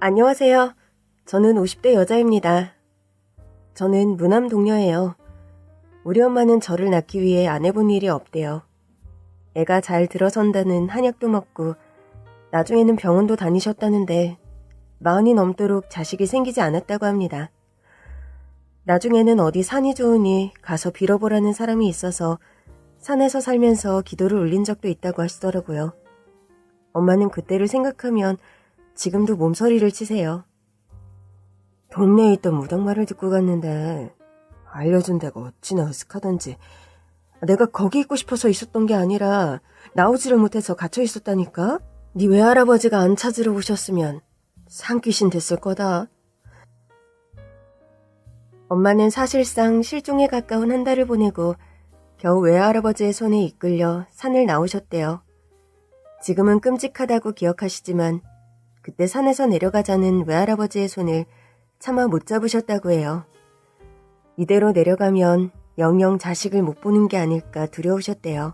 안녕하세요. 저는 50대 여자입니다. 저는 무남 동녀예요. 우리 엄마는 저를 낳기 위해 안 해본 일이 없대요. 애가 잘 들어선다는 한약도 먹고 나중에는 병원도 다니셨다는데 40이 넘도록 자식이 생기지 않았다고 합니다. 나중에는 어디 산이 좋으니 가서 빌어보라는 사람이 있어서 산에서 살면서 기도를 올린 적도 있다고 하시더라고요. 엄마는 그때를 생각하면 지금도 몸서리를 치세요. 동네에 있던 무당말을 듣고 갔는데 알려준 데가 어찌나 으슥하던지. 내가 거기 있고 싶어서 있었던 게 아니라 나오지를 못해서 갇혀 있었다니까? 네 외할아버지가 안 찾으러 오셨으면 산귀신 됐을 거다. 엄마는 사실상 실종에 가까운 한 달을 보내고 겨우 외할아버지의 손에 이끌려 산을 나오셨대요. 지금은 끔찍하다고 기억하시지만 그때 산에서 내려가자는 외할아버지의 손을 차마 못 잡으셨다고 해요. 이대로 내려가면 영영 자식을 못 보는 게 아닐까 두려우셨대요.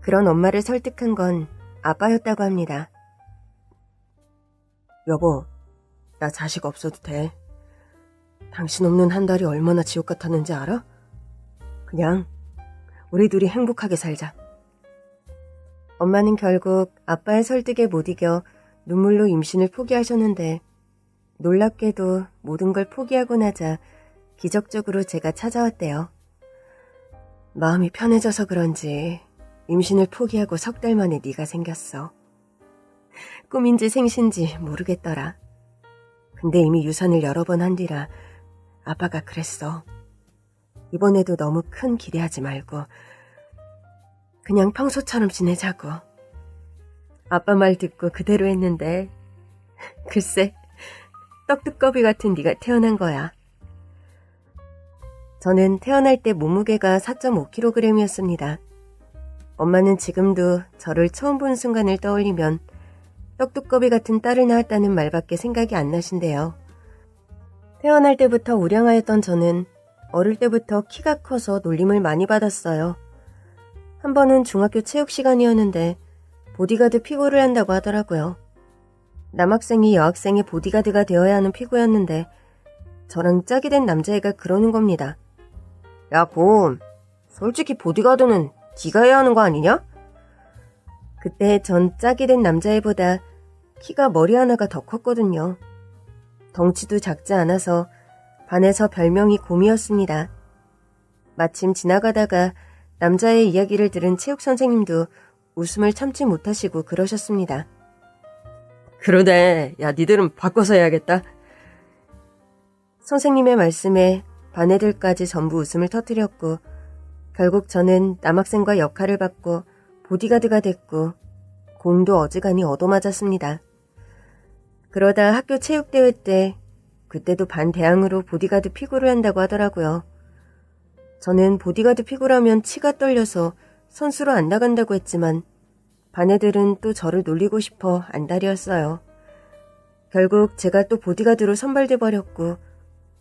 그런 엄마를 설득한 건 아빠였다고 합니다. 여보, 나 자식 없어도 돼. 당신 없는 한 달이 얼마나 지옥 같았는지 알아? 그냥 우리 둘이 행복하게 살자. 엄마는 결국 아빠의 설득에 못 이겨 눈물로 임신을 포기하셨는데 놀랍게도 모든 걸 포기하고 나자 기적적으로 제가 찾아왔대요. 마음이 편해져서 그런지 임신을 포기하고 석 달 만에 네가 생겼어. 꿈인지 생신지 모르겠더라. 근데 이미 유산을 여러 번 한 뒤라 아빠가 그랬어. 이번에도 너무 큰 기대하지 말고 그냥 평소처럼 지내자고. 아빠 말 듣고 그대로 했는데 글쎄 떡두꺼비 같은 네가 태어난 거야. 저는 태어날 때 몸무게가 4.5kg이었습니다. 엄마는 지금도 저를 처음 본 순간을 떠올리면 떡두꺼비 같은 딸을 낳았다는 말밖에 생각이 안 나신대요. 태어날 때부터 우량하였던 저는 어릴 때부터 키가 커서 놀림을 많이 받았어요. 한 번은 중학교 체육 시간이었는데 보디가드 피구를 한다고 하더라고요. 남학생이 여학생의 보디가드가 되어야 하는 피구였는데 저랑 짝이 된 남자애가 그러는 겁니다. 야, 곰, 솔직히 보디가드는 네가 해야 하는 거 아니냐? 그때 전 짝이 된 남자애보다 키가 머리 하나가 더 컸거든요. 덩치도 작지 않아서 반에서 별명이 곰이었습니다. 마침 지나가다가 남자의 이야기를 들은 체육 선생님도 웃음을 참지 못하시고 그러셨습니다. 그러네. 야, 니들은 바꿔서 해야겠다. 선생님의 말씀에 반 애들까지 전부 웃음을 터뜨렸고 결국 저는 남학생과 역할을 받고 보디가드가 됐고 공도 어지간히 얻어맞았습니다. 그러다 학교 체육대회 때 그때도 반 대항으로 보디가드 피구를 한다고 하더라고요. 저는 보디가드 피구라면 치가 떨려서 선수로 안 나간다고 했지만 반 애들은 또 저를 놀리고 싶어 안달이었어요. 결국 제가 또 보디가드로 선발돼 버렸고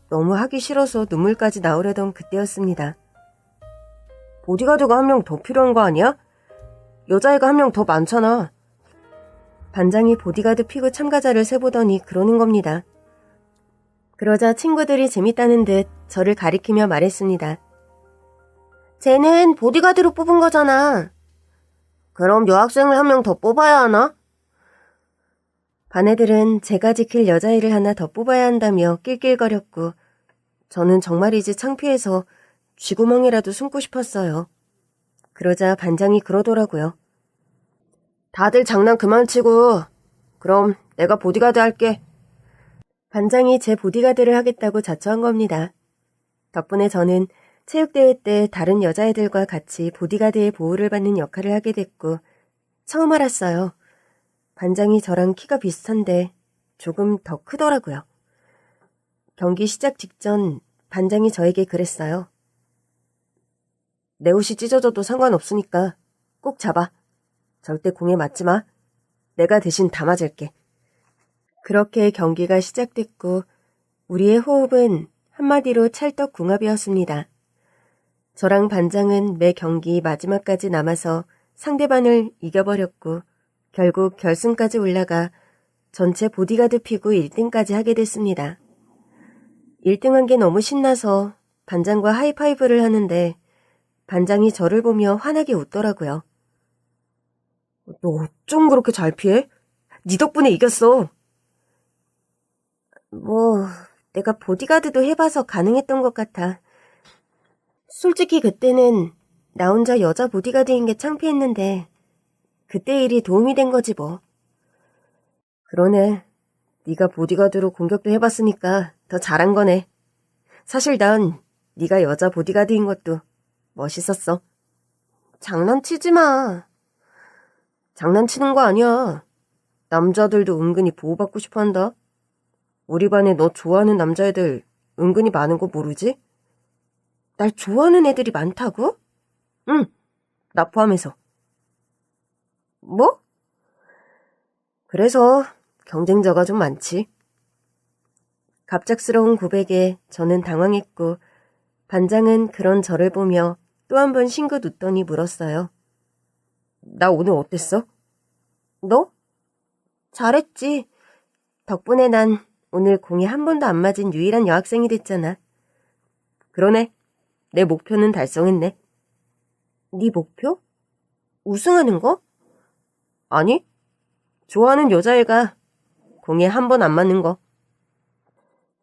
너무 하기 싫어서 눈물까지 나오려던 그때였습니다. 보디가드가 한 명 더 필요한 거 아니야? 여자애가 한 명 더 많잖아. 반장이 보디가드 피구 참가자를 세보더니 그러는 겁니다. 그러자 친구들이 재밌다는 듯 저를 가리키며 말했습니다. 쟤는 보디가드로 뽑은 거잖아. 그럼 여학생을 한 명 더 뽑아야 하나? 반 애들은 제가 지킬 여자애를 하나 더 뽑아야 한다며 낄낄거렸고 저는 정말이지 창피해서 쥐구멍이라도 숨고 싶었어요. 그러자 반장이 그러더라고요. 다들 장난 그만 치고 그럼 내가 보디가드 할게. 반장이 제 보디가드를 하겠다고 자처한 겁니다. 덕분에 저는 체육대회 때 다른 여자애들과 같이 보디가드의 보호를 받는 역할을 하게 됐고 처음 알았어요. 반장이 저랑 키가 비슷한데 조금 더 크더라고요. 경기 시작 직전 반장이 저에게 그랬어요. 내 옷이 찢어져도 상관없으니까 꼭 잡아. 절대 공에 맞지 마. 내가 대신 다 맞을게. 그렇게 경기가 시작됐고 우리의 호흡은 한마디로 찰떡궁합이었습니다. 저랑 반장은 매 경기 마지막까지 남아서 상대방을 이겨버렸고 결국 결승까지 올라가 전체 보디가드 피고 1등까지 하게 됐습니다. 1등한 게 너무 신나서 반장과 하이파이브를 하는데 반장이 저를 보며 환하게 웃더라고요. 너 어쩜 그렇게 잘 피해? 네 덕분에 이겼어. 내가 보디가드도 해봐서 가능했던 것 같아. 솔직히 그때는 나 혼자 여자 보디가드인 게 창피했는데 그때 일이 도움이 된 거지 뭐. 그러네. 네가 보디가드로 공격도 해봤으니까 더 잘한 거네. 사실 난 네가 여자 보디가드인 것도 멋있었어. 장난치지 마. 장난치는 거 아니야. 남자들도 은근히 보호받고 싶어 한다. 우리 반에 너 좋아하는 남자애들 은근히 많은 거 모르지? 날 좋아하는 애들이 많다고? 응, 나 포함해서. 뭐? 그래서 경쟁자가 좀 많지. 갑작스러운 고백에 저는 당황했고 반장은 그런 저를 보며 또 한 번 싱긋 웃더니 물었어요. 나 오늘 어땠어? 너? 잘했지. 덕분에 난 오늘 공에 한 번도 안 맞은 유일한 여학생이 됐잖아. 그러네. 내 목표는 달성했네. 네 목표? 우승하는 거? 아니, 좋아하는 여자애가 공에 한 번 안 맞는 거.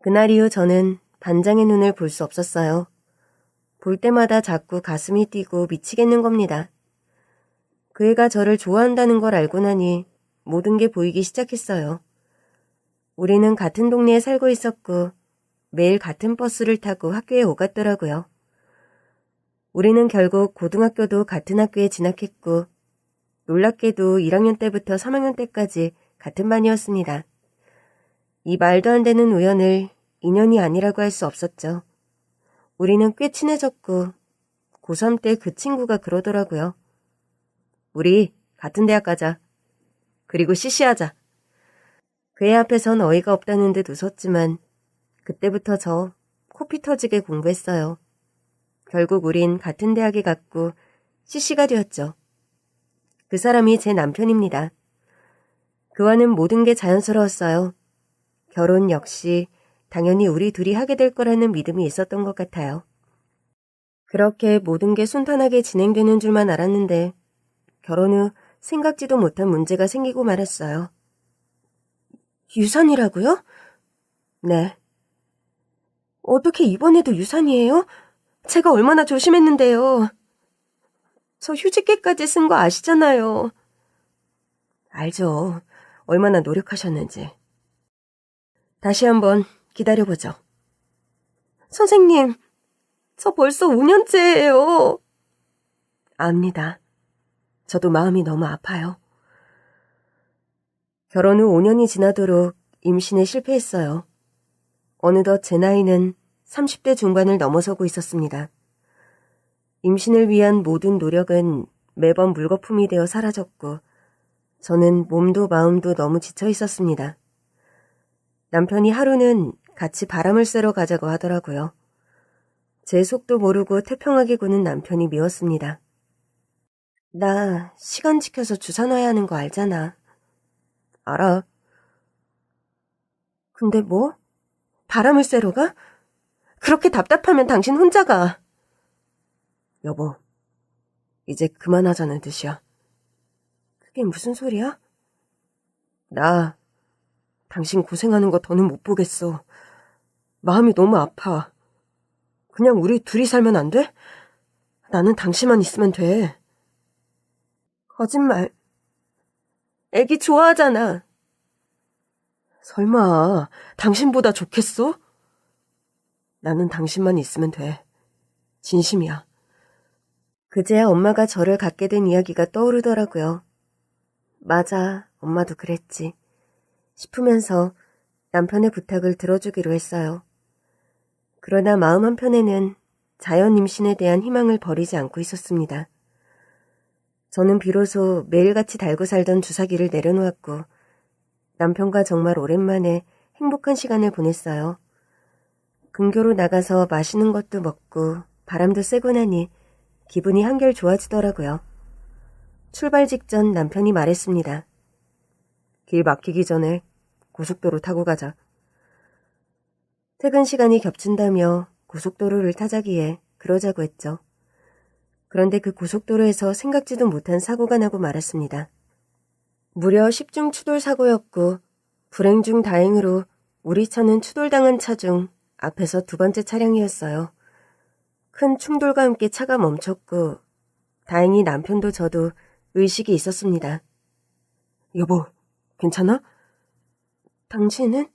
그날 이후 저는 반장의 눈을 볼 수 없었어요. 볼 때마다 자꾸 가슴이 뛰고 미치겠는 겁니다. 그 애가 저를 좋아한다는 걸 알고 나니 모든 게 보이기 시작했어요. 우리는 같은 동네에 살고 있었고 매일 같은 버스를 타고 학교에 오갔더라고요. 우리는 결국 고등학교도 같은 학교에 진학했고 놀랍게도 1학년 때부터 3학년 때까지 같은 반이었습니다. 이 말도 안 되는 우연을 인연이 아니라고 할 수 없었죠. 우리는 꽤 친해졌고 고3 때 그 친구가 그러더라고요. 우리 같은 대학 가자. 그리고 CC하자. 그 애 앞에선 어이가 없다는 듯 웃었지만 그때부터 저 코피 터지게 공부했어요. 결국 우린 같은 대학에 갔고 CC가 되었죠. 그 사람이 제 남편입니다. 그와는 모든 게 자연스러웠어요. 결혼 역시 당연히 우리 둘이 하게 될 거라는 믿음이 있었던 것 같아요. 그렇게 모든 게 순탄하게 진행되는 줄만 알았는데 결혼 후 생각지도 못한 문제가 생기고 말았어요. 유산이라고요? 네. 어떻게 이번에도 유산이에요? 제가 얼마나 조심했는데요. 저 휴직계까지 쓴 거 아시잖아요. 알죠. 얼마나 노력하셨는지. 다시 한번 기다려보죠. 선생님, 저 벌써 5년째예요. 압니다. 저도 마음이 너무 아파요. 결혼 후 5년이 지나도록 임신에 실패했어요. 어느덧 제 나이는 30대 중반을 넘어서고 있었습니다. 임신을 위한 모든 노력은 매번 물거품이 되어 사라졌고 저는 몸도 마음도 너무 지쳐 있었습니다. 남편이 하루는 같이 바람을 쐬러 가자고 하더라고요. 제 속도 모르고 태평하게 구는 남편이 미웠습니다. 나 시간 지켜서 주사 놔야 하는 거 알잖아. 알아. 근데 뭐? 바람을 쐬러 가? 그렇게 답답하면 당신 혼자 가. 여보, 이제 그만하자는 뜻이야. 그게 무슨 소리야? 나 당신 고생하는 거 더는 못 보겠어. 마음이 너무 아파. 그냥 우리 둘이 살면 안 돼? 나는 당신만 있으면 돼. 거짓말. 애기 좋아하잖아. 설마 당신보다 좋겠어? 나는 당신만 있으면 돼. 진심이야. 그제야 엄마가 저를 갖게 된 이야기가 떠오르더라고요. 맞아, 엄마도 그랬지. 싶으면서 남편의 부탁을 들어주기로 했어요. 그러나 마음 한편에는 자연 임신에 대한 희망을 버리지 않고 있었습니다. 저는 비로소 매일같이 달고 살던 주사기를 내려놓았고 남편과 정말 오랜만에 행복한 시간을 보냈어요. 근교로 나가서 맛있는 것도 먹고 바람도 쐬고 나니 기분이 한결 좋아지더라고요. 출발 직전 남편이 말했습니다. 길 막히기 전에 고속도로 타고 가자. 퇴근 시간이 겹친다며 고속도로를 타자기에 그러자고 했죠. 그런데 그 고속도로에서 생각지도 못한 사고가 나고 말았습니다. 무려 10중 추돌 사고였고 불행 중 다행으로 우리 차는 추돌당한 차 중 앞에서 두 번째 차량이었어요. 큰 충돌과 함께 차가 멈췄고 다행히 남편도 저도 의식이 있었습니다. 여보, 괜찮아? 당신은?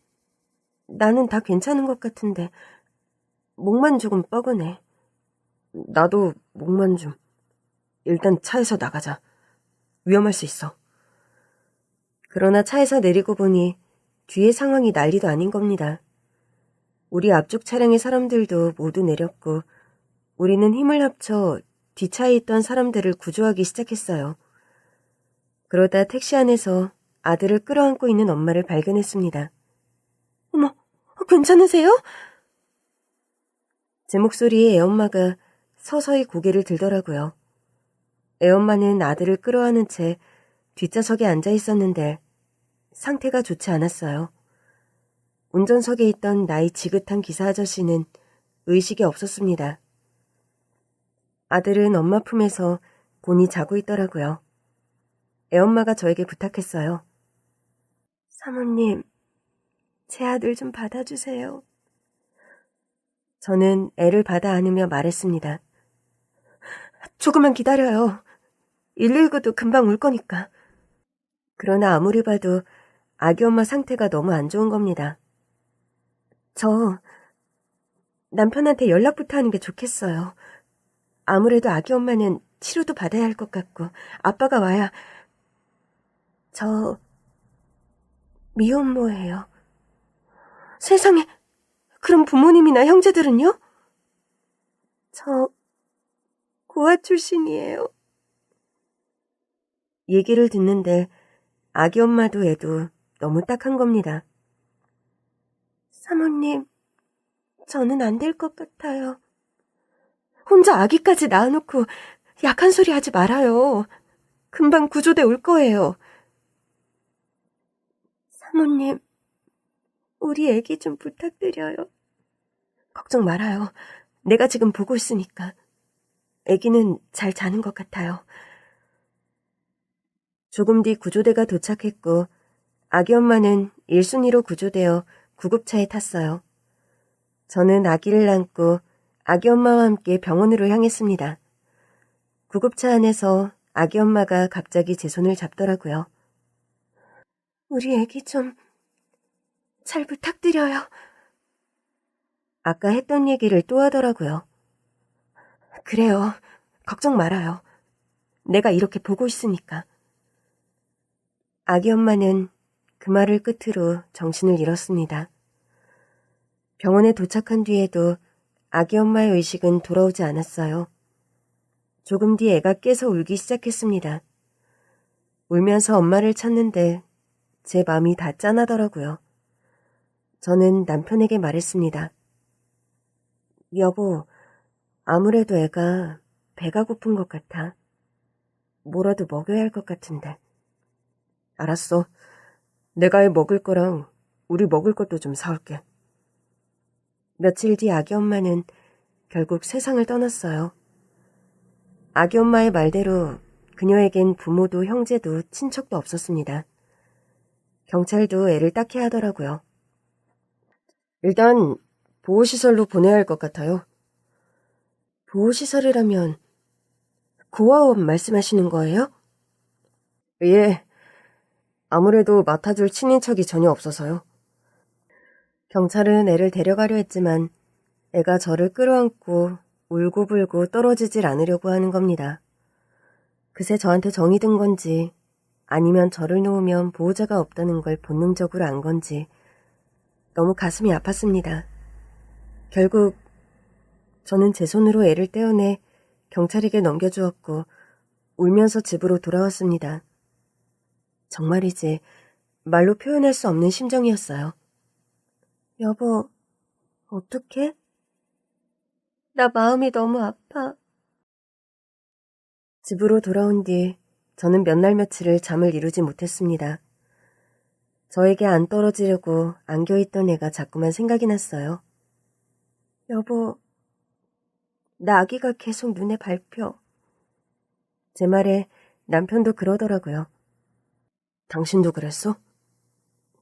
나는 다 괜찮은 것 같은데 목만 조금 뻐근해. 나도 목만 좀. 일단 차에서 나가자. 위험할 수 있어. 그러나 차에서 내리고 보니 뒤의 상황이 난리도 아닌 겁니다. 우리 앞쪽 차량의 사람들도 모두 내렸고 우리는 힘을 합쳐 뒷차에 있던 사람들을 구조하기 시작했어요. 그러다 택시 안에서 아들을 끌어안고 있는 엄마를 발견했습니다. 어머, 괜찮으세요? 제 목소리에 애엄마가 서서히 고개를 들더라고요. 애엄마는 아들을 끌어안은 채 뒷좌석에 앉아 있었는데 상태가 좋지 않았어요. 운전석에 있던 나이 지긋한 기사 아저씨는 의식이 없었습니다. 아들은 엄마 품에서 곤히 자고 있더라고요. 애엄마가 저에게 부탁했어요. 사모님, 제 아들 좀 받아주세요. 저는 애를 받아 안으며 말했습니다. 조금만 기다려요. 119도 금방 올 거니까. 그러나 아무리 봐도 아기 엄마 상태가 너무 안 좋은 겁니다. 저 남편한테 연락부터 하는 게 좋겠어요. 아무래도 아기 엄마는 치료도 받아야 할 것 같고 아빠가 와야. 저 미혼모예요. 세상에, 그럼 부모님이나 형제들은요? 저 고아 출신이에요. 얘기를 듣는데 아기 엄마도 애도 너무 딱한 겁니다. 사모님, 저는 안 될 것 같아요. 혼자 아기까지 낳아놓고 약한 소리 하지 말아요. 금방 구조대 올 거예요. 사모님, 우리 애기 좀 부탁드려요. 걱정 말아요. 내가 지금 보고 있으니까. 애기는 잘 자는 것 같아요. 조금 뒤 구조대가 도착했고 아기 엄마는 1순위로 구조되어 구급차에 탔어요. 저는 아기를 안고 아기 엄마와 함께 병원으로 향했습니다. 구급차 안에서 아기 엄마가 갑자기 제 손을 잡더라고요. 우리 애기 좀 잘 부탁드려요. 아까 했던 얘기를 또 하더라고요. 그래요. 걱정 말아요. 내가 이렇게 보고 있으니까. 아기 엄마는 그 말을 끝으로 정신을 잃었습니다. 병원에 도착한 뒤에도 아기 엄마의 의식은 돌아오지 않았어요. 조금 뒤 애가 깨서 울기 시작했습니다. 울면서 엄마를 찾는데 제 마음이 다 짠하더라고요. 저는 남편에게 말했습니다. 여보, 아무래도 애가 배가 고픈 것 같아. 뭐라도 먹여야 할 것 같은데. 알았어. 내가 애 먹을 거랑 우리 먹을 것도 좀 사올게. 며칠 뒤 아기 엄마는 결국 세상을 떠났어요. 아기 엄마의 말대로 그녀에겐 부모도 형제도 친척도 없었습니다. 경찰도 애를 딱히 하더라고요. 일단 보호시설로 보내야 할 것 같아요. 보호시설이라면 고아원 말씀하시는 거예요? 예. 아무래도 맡아줄 친인척이 전혀 없어서요. 경찰은 애를 데려가려 했지만 애가 저를 끌어안고 울고불고 떨어지질 않으려고 하는 겁니다. 그새 저한테 정이 든 건지 아니면 저를 놓으면 보호자가 없다는 걸 본능적으로 안 건지 너무 가슴이 아팠습니다. 결국 저는 제 손으로 애를 떼어내 경찰에게 넘겨주었고 울면서 집으로 돌아왔습니다. 정말이지 말로 표현할 수 없는 심정이었어요. 여보, 어떡해? 나 마음이 너무 아파. 집으로 돌아온 뒤 저는 몇 날 며칠을 잠을 이루지 못했습니다. 저에게 안 떨어지려고 안겨있던 애가 자꾸만 생각이 났어요. 여보, 나 아기가 계속 눈에 밟혀. 제 말에 남편도 그러더라고요. 당신도 그랬어?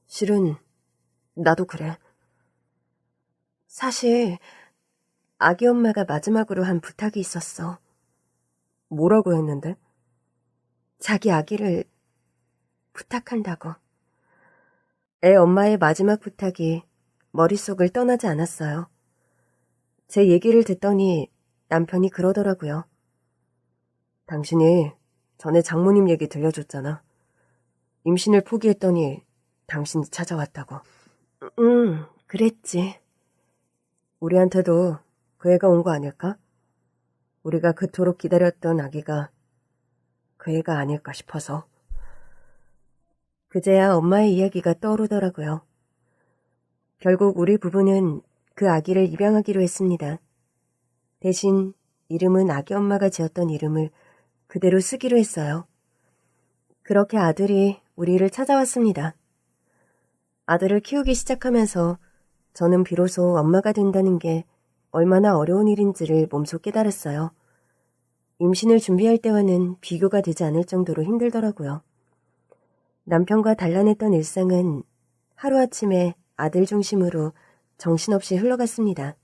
실은 나도 그래. 사실 아기 엄마가 마지막으로 한 부탁이 있었어. 뭐라고 했는데? 자기 아기를 부탁한다고. 애 엄마의 마지막 부탁이 머릿속을 떠나지 않았어요. 제 얘기를 듣더니 남편이 그러더라고요. 당신이 전에 장모님 얘기 들려줬잖아. 임신을 포기했더니 당신이 찾아왔다고. 그랬지. 우리한테도 그 애가 온 거 아닐까? 우리가 그토록 기다렸던 아기가 그 애가 아닐까 싶어서. 그제야 엄마의 이야기가 떠오르더라고요. 결국 우리 부부는 그 아기를 입양하기로 했습니다. 대신 이름은 아기 엄마가 지었던 이름을 그대로 쓰기로 했어요. 그렇게 아들이 우리를 찾아왔습니다. 아들을 키우기 시작하면서 저는 비로소 엄마가 된다는 게 얼마나 어려운 일인지를 몸소 깨달았어요. 임신을 준비할 때와는 비교가 되지 않을 정도로 힘들더라고요. 남편과 단란했던 일상은 하루아침에 아들 중심으로 정신없이 흘러갔습니다.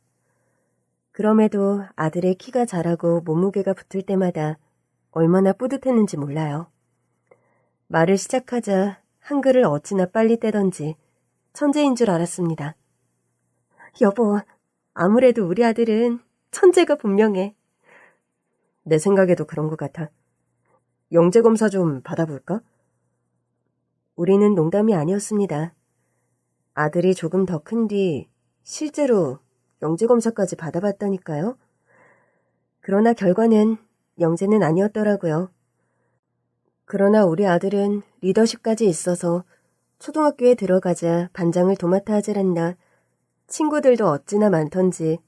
그럼에도 아들의 키가 자라고 몸무게가 붙을 때마다 얼마나 뿌듯했는지 몰라요. 말을 시작하자 한글을 어찌나 빨리 떼던지 천재인 줄 알았습니다. 여보, 아무래도 우리 아들은 천재가 분명해. 내 생각에도 그런 것 같아. 영재검사 좀 받아볼까? 우리는 농담이 아니었습니다. 아들이 조금 더 큰 뒤 실제로 영재검사까지 받아봤다니까요. 그러나 결과는 영재는 아니었더라고요. 그러나 우리 아들은 리더십까지 있어서 초등학교에 들어가자 반장을 도맡아 하질 않나 친구들도 어찌나 많던지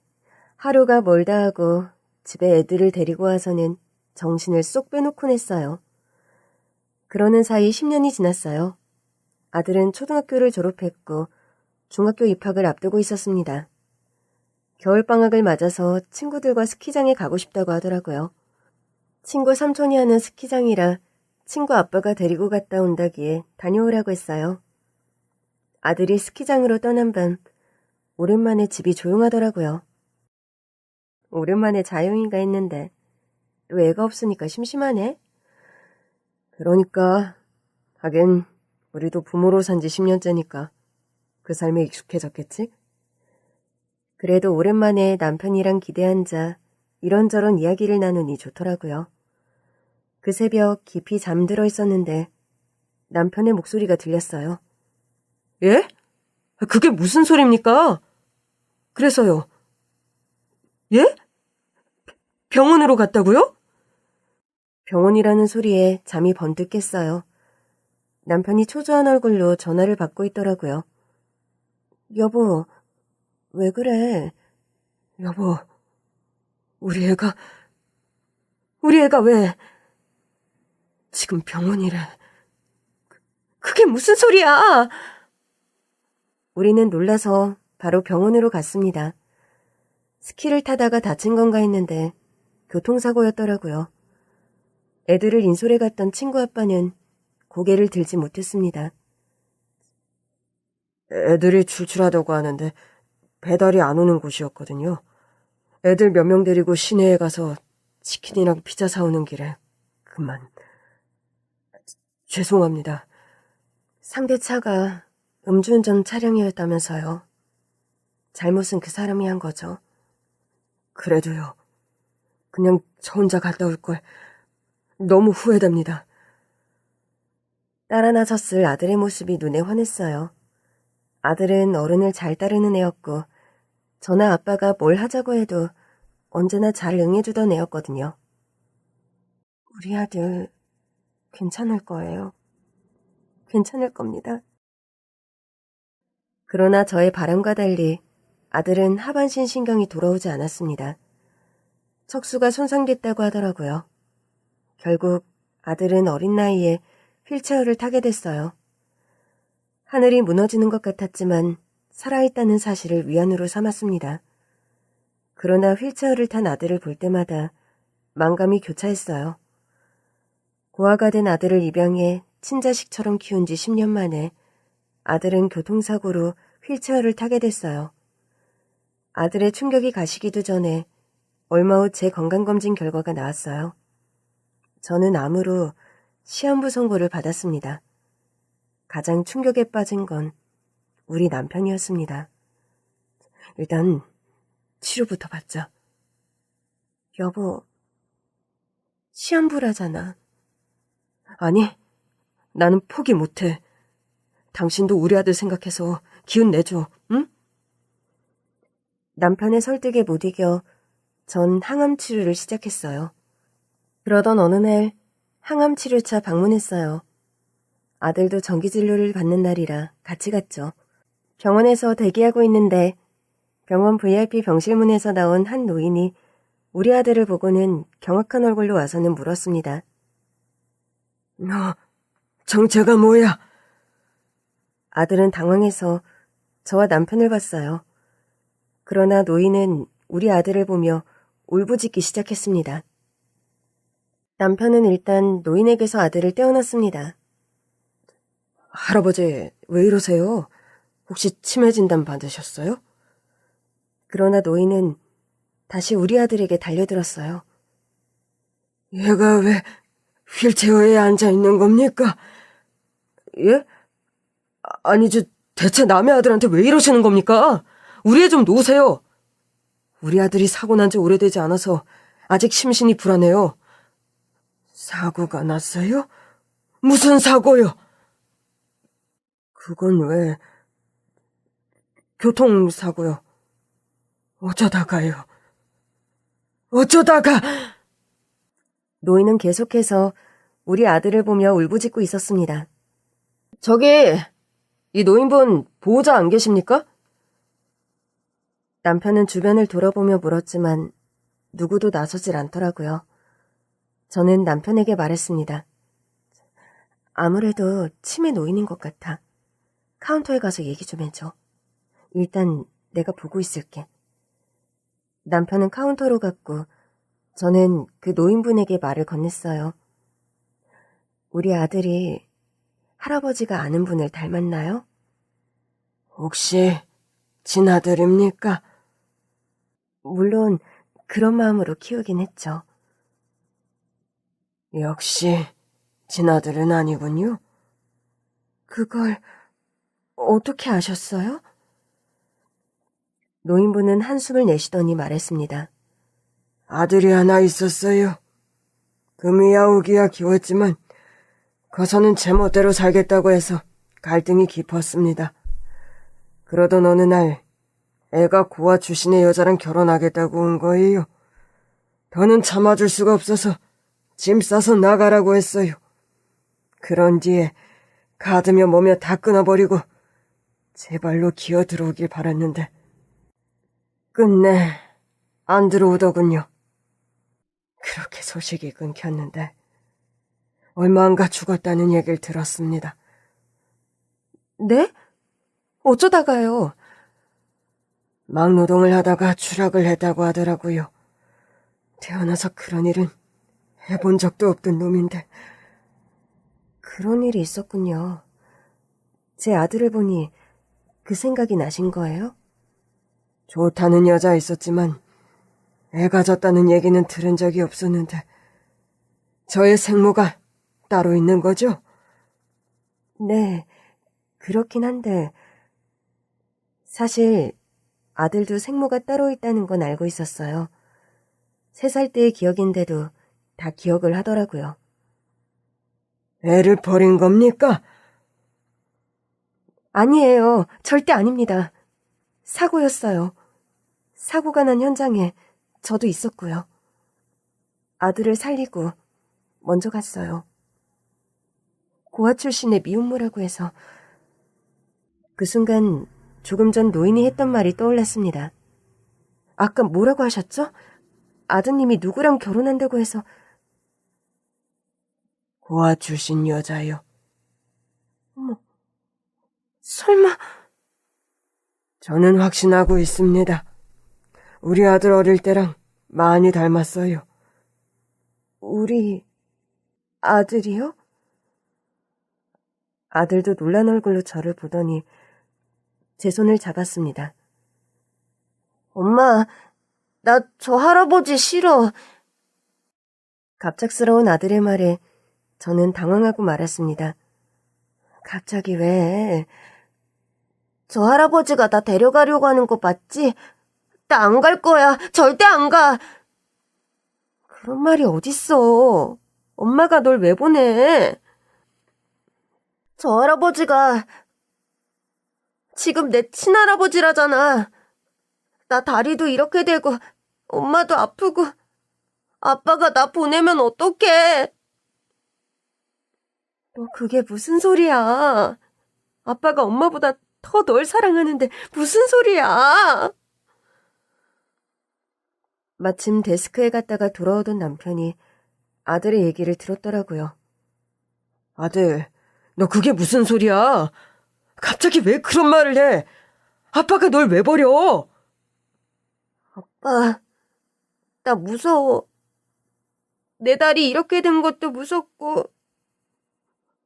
하루가 멀다 하고 집에 애들을 데리고 와서는 정신을 쏙 빼놓곤 했어요. 그러는 사이 10년이 지났어요. 아들은 초등학교를 졸업했고 중학교 입학을 앞두고 있었습니다. 겨울방학을 맞아서 친구들과 스키장에 가고 싶다고 하더라고요. 친구 삼촌이 하는 스키장이라 친구 아빠가 데리고 갔다 온다기에 다녀오라고 했어요. 아들이 스키장으로 떠난 밤 오랜만에 집이 조용하더라고요. 오랜만에 자유인가 했는데 또 애가 없으니까 심심하네. 그러니까 하긴 우리도 부모로 산지 10년째니까 그 삶에 익숙해졌겠지? 그래도 오랜만에 남편이랑 기대앉아 이런저런 이야기를 나누니 좋더라고요. 그 새벽 깊이 잠들어 있었는데 남편의 목소리가 들렸어요. 예? 그게 무슨 소리입니까? 그래서요. 예? 병원으로 갔다고요? 병원이라는 소리에 잠이 번뜩 깼어요. 남편이 초조한 얼굴로 전화를 받고 있더라고요. 여보, 왜 그래? 여보, 우리 애가 왜? 지금 병원이래. 그게 무슨 소리야? 우리는 놀라서 바로 병원으로 갔습니다. 스키를 타다가 다친 건가 했는데 교통사고였더라고요. 애들을 인솔해 갔던 친구 아빠는 고개를 들지 못했습니다. 애들이 출출하다고 하는데 배달이 안 오는 곳이었거든요. 애들 몇 명 데리고 시내에 가서 치킨이랑 피자 사오는 길에 그만. 죄송합니다. 상대 차가 음주운전 차량이었다면서요. 잘못은 그 사람이 한 거죠. 그래도요. 그냥 저 혼자 갔다 올 걸. 너무 후회됩니다. 따라 나섰을 아들의 모습이 눈에 환했어요. 아들은 어른을 잘 따르는 애였고 저나 아빠가 뭘 하자고 해도 언제나 잘 응해주던 애였거든요. 우리 아들 괜찮을 거예요. 괜찮을 겁니다. 그러나 저의 바람과 달리 아들은 하반신 신경이 돌아오지 않았습니다. 척수가 손상됐다고 하더라고요. 결국 아들은 어린 나이에 휠체어를 타게 됐어요. 하늘이 무너지는 것 같았지만 살아있다는 사실을 위안으로 삼았습니다. 그러나 휠체어를 탄 아들을 볼 때마다 만감이 교차했어요. 고아가 된 아들을 입양해 친자식처럼 키운 지 10년 만에 아들은 교통사고로 휠체어를 타게 됐어요. 아들의 충격이 가시기도 전에 얼마 후 제 건강검진 결과가 나왔어요. 저는 암으로 시한부 선고를 받았습니다. 가장 충격에 빠진 건 우리 남편이었습니다. 일단 치료부터 받자. 여보, 시한부라잖아. 아니, 나는 포기 못해. 당신도 우리 아들 생각해서 기운 내줘, 응? 남편의 설득에 못 이겨 전 항암 치료를 시작했어요. 그러던 어느 날 항암 치료차 방문했어요. 아들도 정기진료를 받는 날이라 같이 갔죠. 병원에서 대기하고 있는데 병원 VIP 병실문에서 나온 한 노인이 우리 아들을 보고는 경악한 얼굴로 와서는 물었습니다. 너 정체가 뭐야? 아들은 당황해서 저와 남편을 봤어요. 그러나 노인은 우리 아들을 보며 울부짖기 시작했습니다. 남편은 일단 노인에게서 아들을 떼어놨습니다. 할아버지, 왜 이러세요? 혹시 치매 진단 받으셨어요? 그러나 노인은 다시 우리 아들에게 달려들었어요. 얘가 왜 휠체어에 앉아있는 겁니까? 예? 아니, 대체 남의 아들한테 왜 이러시는 겁니까? 우리 애 좀 놓으세요. 우리 아들이 사고 난 지 오래되지 않아서 아직 심신이 불안해요. 사고가 났어요? 무슨 사고요? 그건 왜... 교통사고요. 어쩌다가요. 어쩌다가... 노인은 계속해서 우리 아들을 보며 울부짖고 있었습니다. 저기, 이 노인분 보호자 안 계십니까? 남편은 주변을 돌아보며 물었지만 누구도 나서질 않더라고요. 저는 남편에게 말했습니다. 아무래도 치매 노인인 것 같아. 카운터에 가서 얘기 좀 해줘. 일단 내가 보고 있을게. 남편은 카운터로 갔고 저는 그 노인분에게 말을 건넸어요. 우리 아들이 할아버지가 아는 분을 닮았나요? 혹시 친아들입니까? 물론 그런 마음으로 키우긴 했죠. 역시 친아들은 아니군요. 그걸 어떻게 아셨어요? 노인분은 한숨을 내쉬더니 말했습니다. 아들이 하나 있었어요. 금이야우기야 키웠지만 거서는 제멋대로 살겠다고 해서 갈등이 깊었습니다. 그러던 어느 날 애가 고아 출신의 여자랑 결혼하겠다고 온 거예요. 더는 참아줄 수가 없어서 짐 싸서 나가라고 했어요. 그런 뒤에 가드며 뭐며 다 끊어버리고 제 발로 기어 들어오길 바랐는데 끝내 안 들어오더군요. 그렇게 소식이 끊겼는데 얼마 안 가 죽었다는 얘기를 들었습니다. 네? 어쩌다가요? 막노동을 하다가 추락을 했다고 하더라고요. 태어나서 그런 일은 해본 적도 없던 놈인데. 그런 일이 있었군요. 제 아들을 보니 그 생각이 나신 거예요? 좋다는 여자 있었지만 애 가졌다는 얘기는 들은 적이 없었는데 저의 생모가 따로 있는 거죠? 네, 그렇긴 한데 사실 아들도 생모가 따로 있다는 건 알고 있었어요. 3살 때의 기억인데도 다 기억을 하더라고요. 애를 버린 겁니까? 아니에요. 절대 아닙니다. 사고였어요. 사고가 난 현장에 저도 있었고요. 아들을 살리고 먼저 갔어요. 고아 출신의 미혼모라고 해서 그 순간 조금 전 노인이 했던 말이 떠올랐습니다. 아까 뭐라고 하셨죠? 아드님이 누구랑 결혼한다고 해서. 고아 출신 여자요. 어머, 설마... 저는 확신하고 있습니다. 우리 아들 어릴 때랑 많이 닮았어요. 우리 아들이요? 아들도 놀란 얼굴로 저를 보더니 제 손을 잡았습니다. 엄마, 나 저 할아버지 싫어. 갑작스러운 아들의 말에 저는 당황하고 말았습니다. 갑자기 왜? 저 할아버지가 나 데려가려고 하는 거 맞지? 나 안 갈 거야. 절대 안 가. 그런 말이 어딨어. 엄마가 널 왜 보내? 저 할아버지가 지금 내 친할아버지라잖아. 나 다리도 이렇게 되고 엄마도 아프고 아빠가 나 보내면 어떡해? 너 그게 무슨 소리야? 아빠가 엄마보다 더 널 사랑하는데 무슨 소리야? 마침 데스크에 갔다가 돌아오던 남편이 아들의 얘기를 들었더라고요. 아들, 너 그게 무슨 소리야? 갑자기 왜 그런 말을 해? 아빠가 널 왜 버려? 아빠, 나 무서워. 내 다리 이렇게 된 것도 무섭고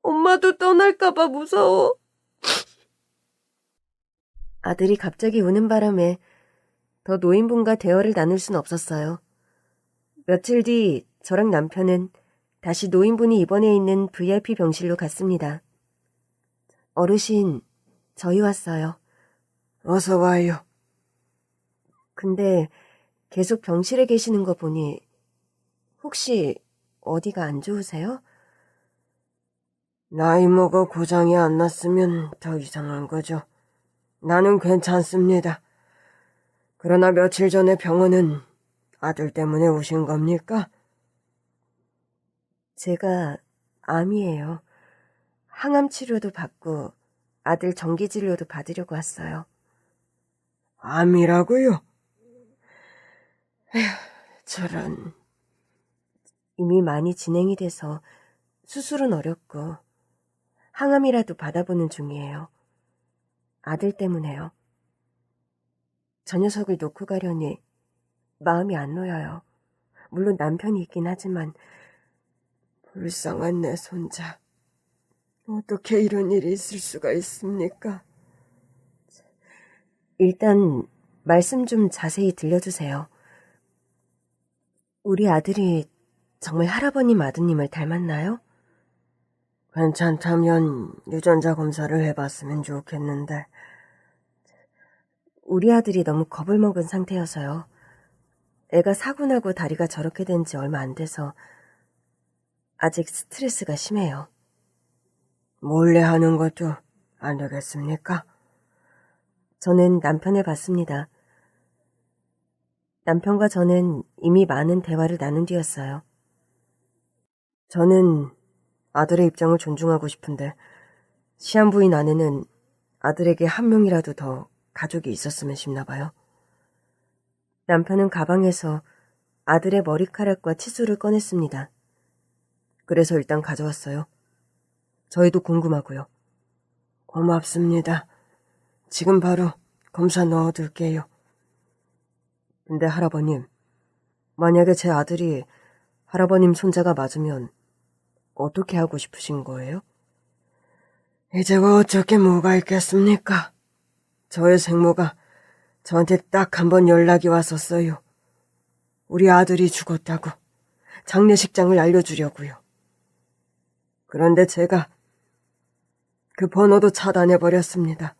엄마도 떠날까봐 무서워. 아들이 갑자기 우는 바람에 더 노인분과 대화를 나눌 순 없었어요. 며칠 뒤 저랑 남편은 다시 노인분이 입원해 있는 VIP 병실로 갔습니다. 어르신, 저희 왔어요. 어서 와요. 근데 계속 병실에 계시는 거 보니 혹시 어디가 안 좋으세요? 나이 먹어 고장이 안 났으면 더 이상한 거죠. 나는 괜찮습니다. 그러나 며칠 전에 병원은 아들 때문에 오신 겁니까? 제가 암이에요. 항암 치료도 받고 아들 정기 진료도 받으려고 왔어요. 암이라고요? 에휴, 저런. 이미 많이 진행이 돼서 수술은 어렵고 항암이라도 받아보는 중이에요. 아들 때문에요. 저 녀석을 놓고 가려니 마음이 안 놓여요. 물론 남편이 있긴 하지만. 불쌍한 내 손자. 어떻게 이런 일이 있을 수가 있습니까? 일단 말씀 좀 자세히 들려주세요. 우리 아들이 정말 할아버님 아드님을 닮았나요? 괜찮다면 유전자 검사를 해봤으면 좋겠는데. 우리 아들이 너무 겁을 먹은 상태여서요. 애가 사고 나고 다리가 저렇게 된 지 얼마 안 돼서 아직 스트레스가 심해요. 몰래 하는 것도 안 되겠습니까? 저는 남편을 봤습니다. 남편과 저는 이미 많은 대화를 나눈 뒤였어요. 저는 아들의 입장을 존중하고 싶은데 시한부인 아내는 아들에게 한 명이라도 더 가족이 있었으면 싶나 봐요. 남편은 가방에서 아들의 머리카락과 치수를 꺼냈습니다. 그래서 일단 가져왔어요. 저희도 궁금하고요. 고맙습니다. 지금 바로 검사 넣어둘게요. 근데 할아버님, 만약에 제 아들이 할아버님 손자가 맞으면 어떻게 하고 싶으신 거예요? 이제가 어쩔 게 뭐가 있겠습니까? 저의 생모가 저한테 딱 한 번 연락이 왔었어요. 우리 아들이 죽었다고 장례식장을 알려주려고요. 그런데 제가 그 번호도 차단해버렸습니다.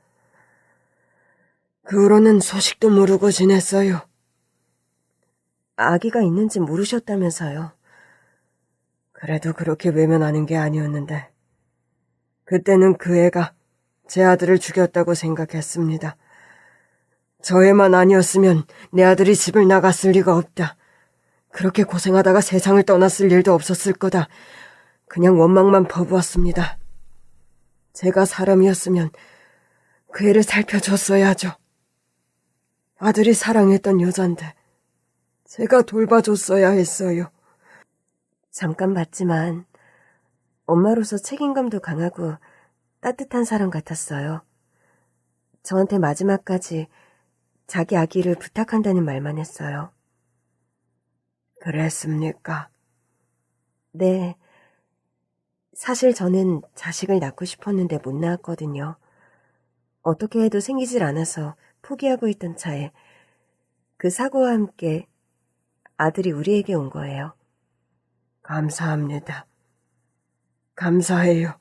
그 후로는 소식도 모르고 지냈어요. 아기가 있는지 모르셨다면서요. 그래도 그렇게 외면하는 게 아니었는데 그때는 그 애가 제 아들을 죽였다고 생각했습니다. 저 애만 아니었으면 내 아들이 집을 나갔을 리가 없다. 그렇게 고생하다가 세상을 떠났을 일도 없었을 거다. 그냥 원망만 퍼부었습니다. 제가 사람이었으면 그 애를 살펴줬어야죠. 아들이 사랑했던 여잔데 제가 돌봐줬어야 했어요. 잠깐 봤지만 엄마로서 책임감도 강하고 따뜻한 사람 같았어요. 저한테 마지막까지 자기 아기를 부탁한다는 말만 했어요. 그랬습니까? 네. 사실 저는 자식을 낳고 싶었는데 못 낳았거든요. 어떻게 해도 생기질 않아서 포기하고 있던 차에 그 사고와 함께 아들이 우리에게 온 거예요. 감사합니다. 감사해요.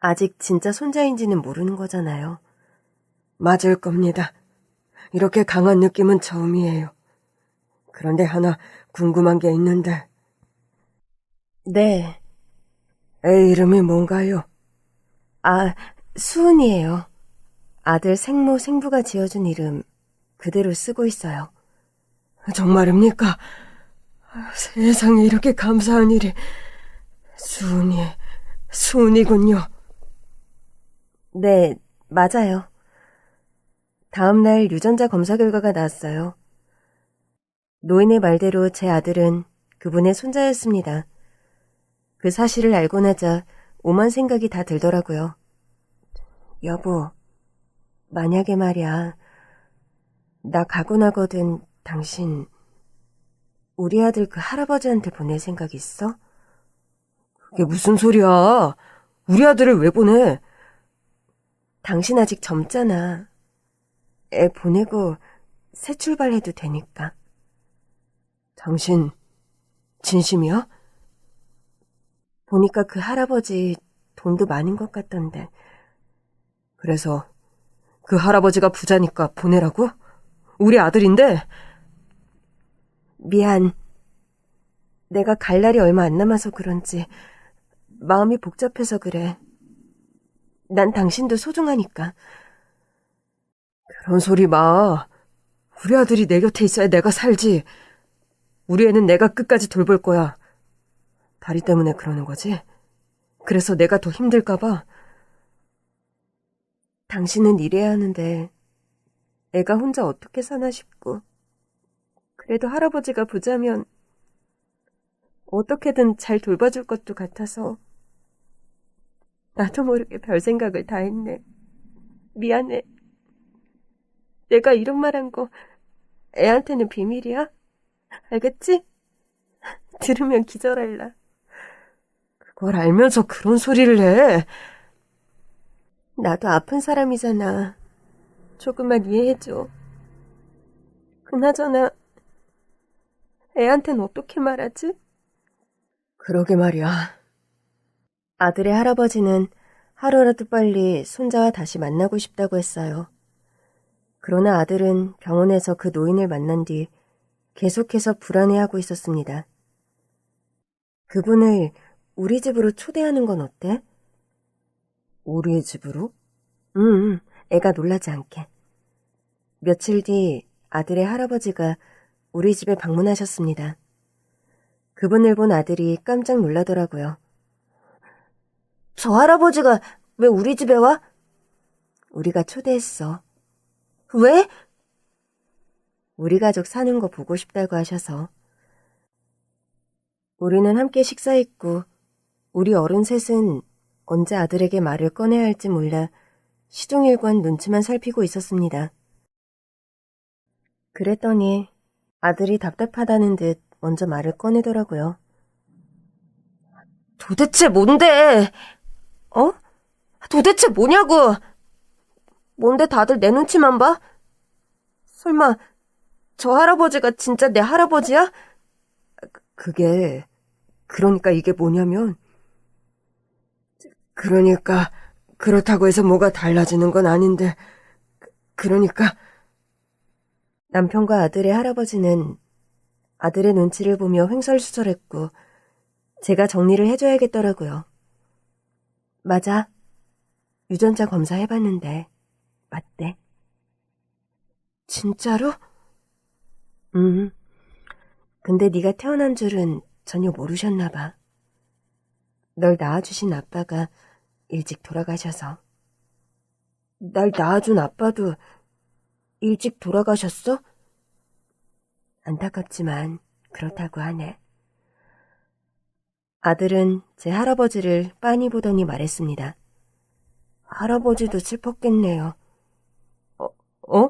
아직 진짜 손자인지는 모르는 거잖아요. 맞을 겁니다. 이렇게 강한 느낌은 처음이에요. 그런데 하나 궁금한 게 있는데, 네. 애 이름이 뭔가요? 아, 수은이에요. 아들 생모 생부가 지어준 이름 그대로 쓰고 있어요. 정말입니까? 세상에 이렇게 감사한 일이. 수은이군요. 네, 맞아요. 다음 날 유전자 검사 결과가 나왔어요. 노인의 말대로 제 아들은 그분의 손자였습니다. 그 사실을 알고 나자 오만 생각이 다 들더라고요. 여보, 만약에 말이야, 나 가고 나거든 당신 우리 아들 그 할아버지한테 보낼 생각 있어? 그게 무슨 소리야? 우리 아들을 왜 보내? 당신 아직 젊잖아. 애 보내고 새 출발해도 되니까. 당신 진심이야? 보니까 그 할아버지 돈도 많은 것 같던데. 그래서 그 할아버지가 부자니까 보내라고? 우리 아들인데? 미안. 내가 갈 날이 얼마 안 남아서 그런지 마음이 복잡해서 그래. 난 당신도 소중하니까. 그런 소리 마. 우리 아들이 내 곁에 있어야 내가 살지. 우리 애는 내가 끝까지 돌볼 거야. 다리 때문에 그러는 거지? 그래서 내가 더 힘들까 봐. 당신은 일해야 하는데 애가 혼자 어떻게 사나 싶고. 그래도 할아버지가 부자면 어떻게든 잘 돌봐줄 것도 같아서 나도 모르게 별 생각을 다 했네. 미안해. 내가 이런 말 한 거 애한테는 비밀이야? 알겠지? 들으면 기절할라. 그걸 알면서 그런 소리를 해. 나도 아픈 사람이잖아. 조금만 이해해줘. 그나저나 애한텐 어떻게 말하지? 그러게 말이야. 아들의 할아버지는 하루라도 빨리 손자와 다시 만나고 싶다고 했어요. 그러나 아들은 병원에서 그 노인을 만난 뒤 계속해서 불안해하고 있었습니다. 그분을 우리 집으로 초대하는 건 어때? 우리 집으로? 애가 놀라지 않게. 며칠 뒤 아들의 할아버지가 우리 집에 방문하셨습니다. 그분을 본 아들이 깜짝 놀라더라고요. 저 할아버지가 왜 우리 집에 와? 우리가 초대했어. 왜? 우리 가족 사는 거 보고 싶다고 하셔서. 우리는 함께 식사했고 우리 어른 셋은 언제 아들에게 말을 꺼내야 할지 몰라 시종일관 눈치만 살피고 있었습니다. 그랬더니 아들이 답답하다는 듯 먼저 말을 꺼내더라고요. 도대체 뭔데? 어? 도대체 뭐냐고! 뭔데 다들 내 눈치만 봐? 설마 저 할아버지가 진짜 내 할아버지야? 그러니까 이게 뭐냐면, 그러니까 그렇다고 해서 뭐가 달라지는 건 아닌데, 그러니까 남편과 아들의 할아버지는 아들의 눈치를 보며 횡설수설했고 제가 정리를 해줘야겠더라고요. 맞아. 유전자 검사 해봤는데 맞대. 진짜로? 근데 네가 태어난 줄은 전혀 모르셨나 봐. 널 낳아주신 아빠가 일찍 돌아가셔서. 날 낳아준 아빠도 일찍 돌아가셨어? 안타깝지만 그렇다고 하네. 아들은 제 할아버지를 빤히 보더니 말했습니다. 할아버지도 슬펐겠네요. 어?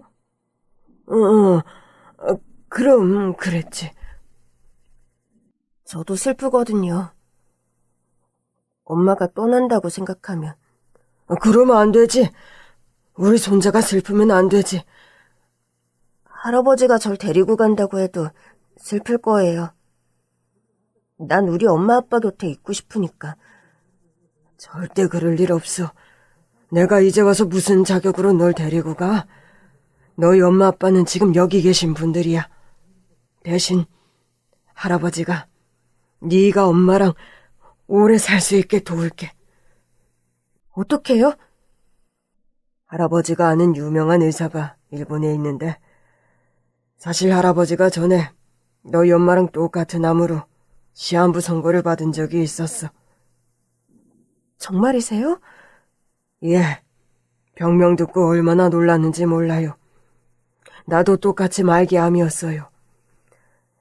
그럼 그랬지. 저도 슬프거든요. 엄마가 떠난다고 생각하면. 그러면 안 되지. 우리 손자가 슬프면 안 되지. 할아버지가 절 데리고 간다고 해도 슬플 거예요. 난 우리 엄마 아빠 곁에 있고 싶으니까. 절대 그럴 일 없어. 내가 이제 와서 무슨 자격으로 널 데리고 가? 너희 엄마 아빠는 지금 여기 계신 분들이야. 대신 할아버지가 네가 엄마랑 오래 살 수 있게 도울게. 어떡해요? 할아버지가 아는 유명한 의사가 일본에 있는데 사실 할아버지가 전에 너희 엄마랑 똑같은 암으로 시한부 선고를 받은 적이 있었어. 정말이세요? 예, 병명 듣고 얼마나 놀랐는지 몰라요. 나도 똑같이 말기암이었어요.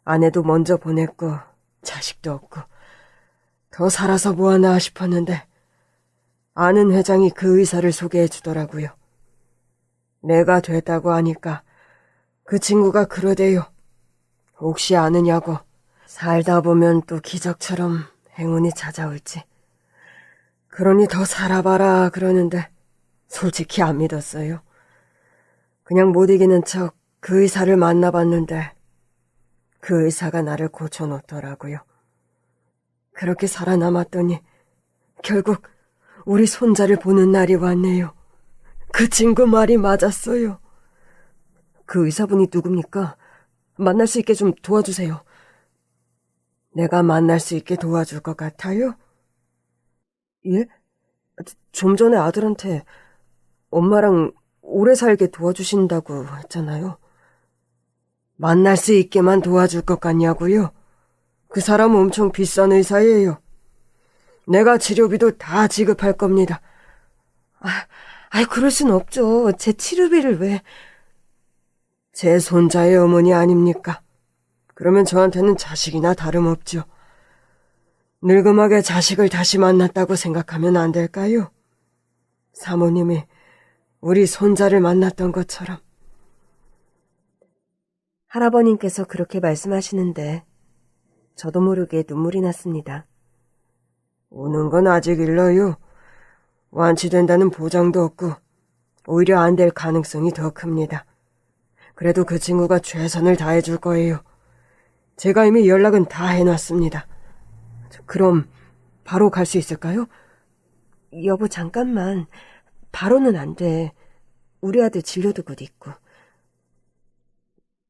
아내도 먼저 보냈고 자식도 없고 더 살아서 뭐하나 싶었는데 아는 회장이 그 의사를 소개해 주더라고요. 내가 됐다고 하니까 그 친구가 그러대요. 혹시 아느냐고. 살다 보면 또 기적처럼 행운이 찾아올지. 그러니 더 살아봐라 그러는데 솔직히 안 믿었어요. 그냥 못 이기는 척 그 의사를 만나봤는데 그 의사가 나를 고쳐놓더라고요. 그렇게 살아남았더니 결국 우리 손자를 보는 날이 왔네요. 그 친구 말이 맞았어요. 그 의사분이 누굽니까? 만날 수 있게 좀 도와주세요. 내가 만날 수 있게 도와줄 것 같아요? 예? 좀 전에 아들한테 엄마랑 오래 살게 도와주신다고 했잖아요. 만날 수 있게만 도와줄 것 같냐고요? 그 사람은 엄청 비싼 의사예요. 내가 치료비도 다 지급할 겁니다. 그럴 순 없죠. 제 치료비를 왜... 제 손자의 어머니 아닙니까? 그러면 저한테는 자식이나 다름없죠. 늙음하게 자식을 다시 만났다고 생각하면 안 될까요? 사모님이 우리 손자를 만났던 것처럼. 할아버님께서 그렇게 말씀하시는데 저도 모르게 눈물이 났습니다. 우는 건 아직 일러요. 완치된다는 보장도 없고 오히려 안 될 가능성이 더 큽니다. 그래도 그 친구가 최선을 다해줄 거예요. 제가 이미 연락은 다 해놨습니다. 그럼 바로 갈 수 있을까요? 여보 잠깐만. 바로는 안 돼. 우리 아들 진료도 곧 있고.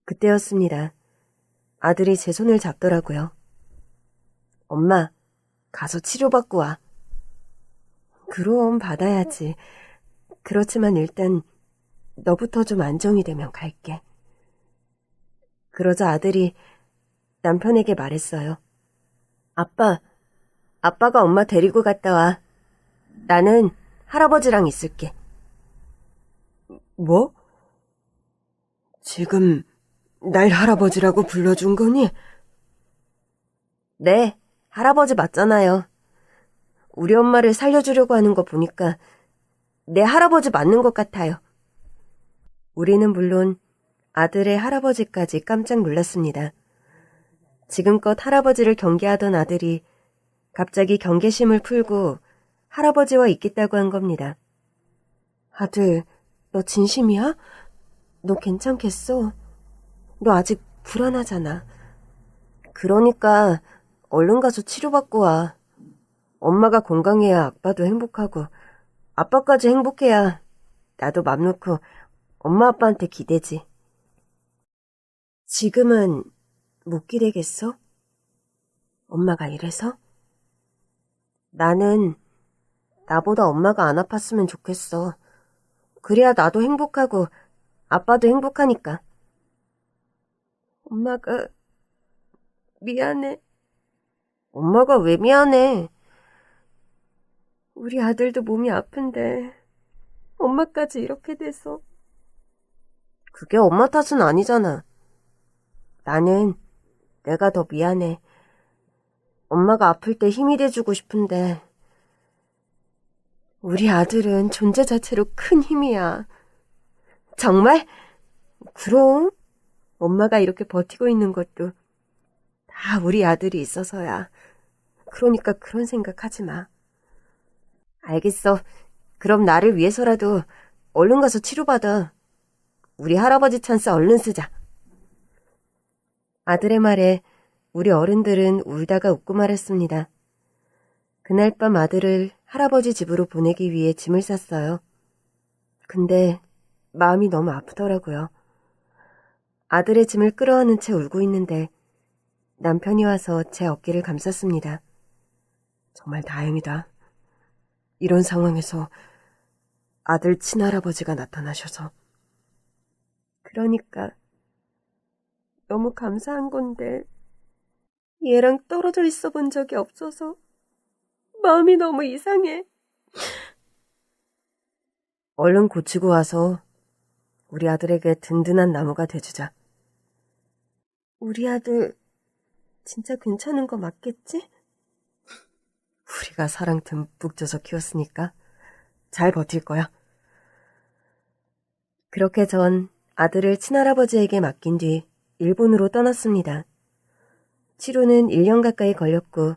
그때였습니다. 아들이 제 손을 잡더라고요. 엄마, 가서 치료받고 와. 그럼 받아야지. 그렇지만 일단 너부터 좀 안정이 되면 갈게. 그러자 아들이 남편에게 말했어요. 아빠가 엄마 데리고 갔다 와. 나는 할아버지랑 있을게. 뭐? 지금 날 할아버지라고 불러준 거니? 네, 할아버지 맞잖아요. 우리 엄마를 살려주려고 하는 거 보니까 내 할아버지 맞는 것 같아요. 우리는 물론 아들의 할아버지까지 깜짝 놀랐습니다. 지금껏 할아버지를 경계하던 아들이 갑자기 경계심을 풀고 할아버지와 있겠다고 한 겁니다. 아들, 너 진심이야? 너 괜찮겠어? 너 아직 불안하잖아. 그러니까 얼른 가서 치료받고 와. 엄마가 건강해야 아빠도 행복하고 아빠까지 행복해야 나도 맘 놓고 엄마 아빠한테 기대지. 지금은 못 기대겠어? 엄마가 이래서? 나는 나보다 엄마가 안 아팠으면 좋겠어. 그래야 나도 행복하고 아빠도 행복하니까. 엄마가 미안해. 엄마가 왜 미안해? 우리 아들도 몸이 아픈데 엄마까지 이렇게 돼서. 그게 엄마 탓은 아니잖아. 나는 내가 더 미안해. 엄마가 아플 때 힘이 돼주고 싶은데 우리 아들은 존재 자체로 큰 힘이야. 정말? 그럼 엄마가 이렇게 버티고 있는 것도 다 우리 아들이 있어서야. 그러니까 그런 생각하지 마. 알겠어. 그럼 나를 위해서라도 얼른 가서 치료받아. 우리 할아버지 찬스 얼른 쓰자. 아들의 말에 우리 어른들은 울다가 웃고 말았습니다. 그날 밤 아들을 할아버지 집으로 보내기 위해 짐을 쌌어요. 근데 마음이 너무 아프더라고요. 아들의 짐을 끌어안은 채 울고 있는데 남편이 와서 제 어깨를 감쌌습니다. 정말 다행이다. 이런 상황에서 아들 친할아버지가 나타나셔서. 그러니까 너무 감사한 건데 얘랑 떨어져 있어 본 적이 없어서 마음이 너무 이상해. 얼른 고치고 와서 우리 아들에게 든든한 나무가 돼주자. 우리 아들 진짜 괜찮은 거 맞겠지? 우리가 사랑 듬뿍 줘서 키웠으니까 잘 버틸 거야. 그렇게 전 아들을 친할아버지에게 맡긴 뒤 일본으로 떠났습니다. 치료는 1년 가까이 걸렸고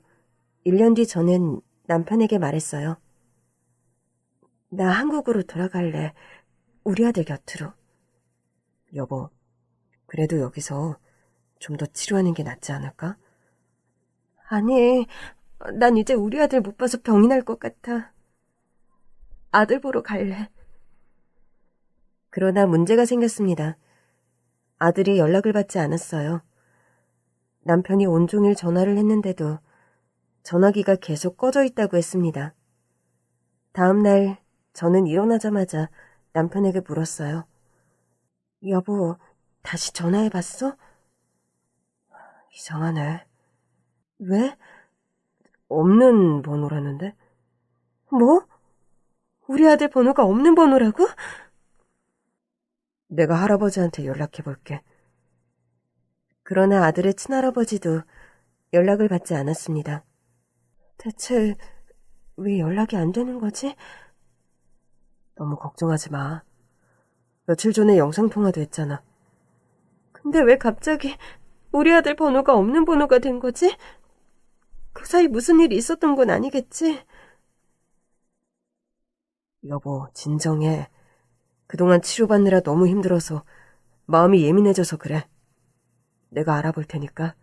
1년 뒤 저는 남편에게 말했어요. 나 한국으로 돌아갈래. 우리 아들 곁으로. 여보, 그래도 여기서 좀 더 치료하는 게 낫지 않을까? 아니, 난 이제 우리 아들 못 봐서 병이 날 것 같아. 아들 보러 갈래. 그러나 문제가 생겼습니다. 아들이 연락을 받지 않았어요. 남편이 온종일 전화를 했는데도 전화기가 계속 꺼져 있다고 했습니다. 다음 날 저는 일어나자마자 남편에게 물었어요. 여보, 다시 전화해봤어? 이상하네. 왜? 없는 번호라는데? 뭐? 우리 아들 번호가 없는 번호라고? 내가 할아버지한테 연락해볼게. 그러나 아들의 친할아버지도 연락을 받지 않았습니다. 대체 왜 연락이 안 되는 거지? 너무 걱정하지 마. 며칠 전에 영상통화도 했잖아. 근데 왜 갑자기 우리 아들 번호가 없는 번호가 된 거지? 그 사이 무슨 일이 있었던 건 아니겠지? 여보, 진정해. 그동안 치료받느라 너무 힘들어서 마음이 예민해져서 그래. 내가 알아볼 테니까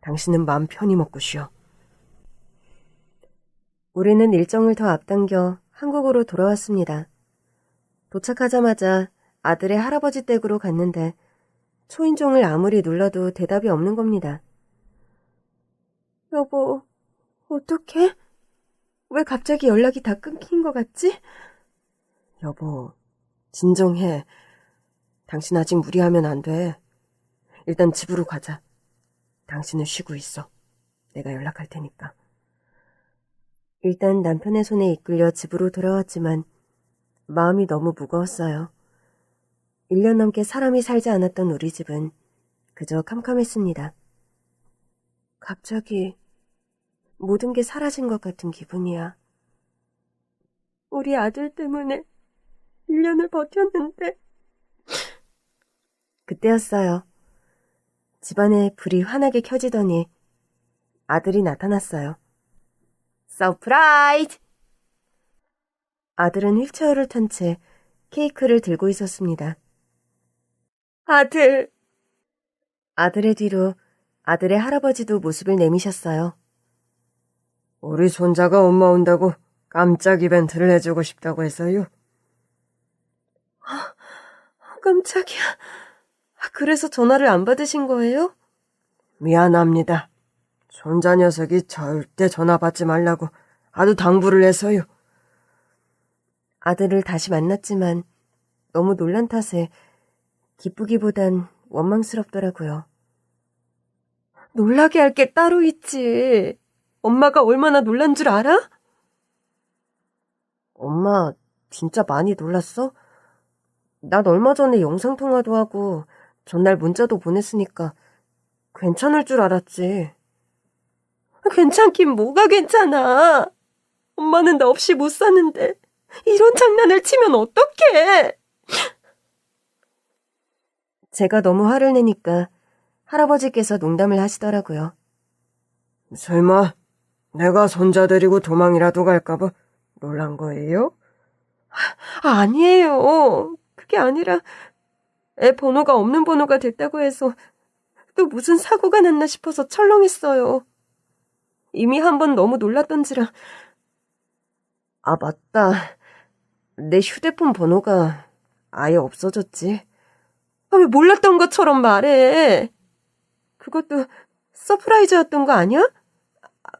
당신은 마음 편히 먹고 쉬어. 우리는 일정을 더 앞당겨 한국으로 돌아왔습니다. 도착하자마자 아들의 할아버지 댁으로 갔는데 초인종을 아무리 눌러도 대답이 없는 겁니다. 여보, 어떡해? 왜 갑자기 연락이 다 끊긴 것 같지? 여보, 진정해. 당신 아직 무리하면 안 돼. 일단 집으로 가자. 당신은 쉬고 있어. 내가 연락할 테니까. 일단 남편의 손에 이끌려 집으로 돌아왔지만 마음이 너무 무거웠어요. 1년 넘게 사람이 살지 않았던 우리 집은 그저 캄캄했습니다. 갑자기 모든 게 사라진 것 같은 기분이야. 우리 아들 때문에 1년을 버텼는데. 그때였어요. 집안에 불이 환하게 켜지더니 아들이 나타났어요. 서프라이즈! 아들은 휠체어를 탄 채 케이크를 들고 있었습니다. 아들! 아들의 뒤로 아들의 할아버지도 모습을 내미셨어요. 우리 손자가 엄마 온다고 깜짝 이벤트를 해주고 싶다고 해서요. 깜짝이야. 그래서 전화를 안 받으신 거예요? 미안합니다. 손자 녀석이 절대 전화 받지 말라고 아주 당부를 해서요. 아들을 다시 만났지만 너무 놀란 탓에 기쁘기보단 원망스럽더라고요. 놀라게 할 게 따로 있지. 엄마가 얼마나 놀란 줄 알아? 엄마 진짜 많이 놀랐어? 난 얼마 전에 영상통화도 하고 전날 문자도 보냈으니까 괜찮을 줄 알았지. 괜찮긴 뭐가 괜찮아. 엄마는 나 없이 못 사는데 이런 장난을 치면 어떡해? 제가 너무 화를 내니까 할아버지께서 농담을 하시더라고요. 설마 내가 손자 데리고 도망이라도 갈까봐 놀란 거예요? 아니에요. 그게 아니라 애 번호가 없는 번호가 됐다고 해서 또 무슨 사고가 났나 싶어서 철렁했어요. 이미 한 번 너무 놀랐던지라. 아, 맞다. 내 휴대폰 번호가 아예 없어졌지. 아, 왜 몰랐던 것처럼 말해? 그것도 서프라이즈였던 거 아니야?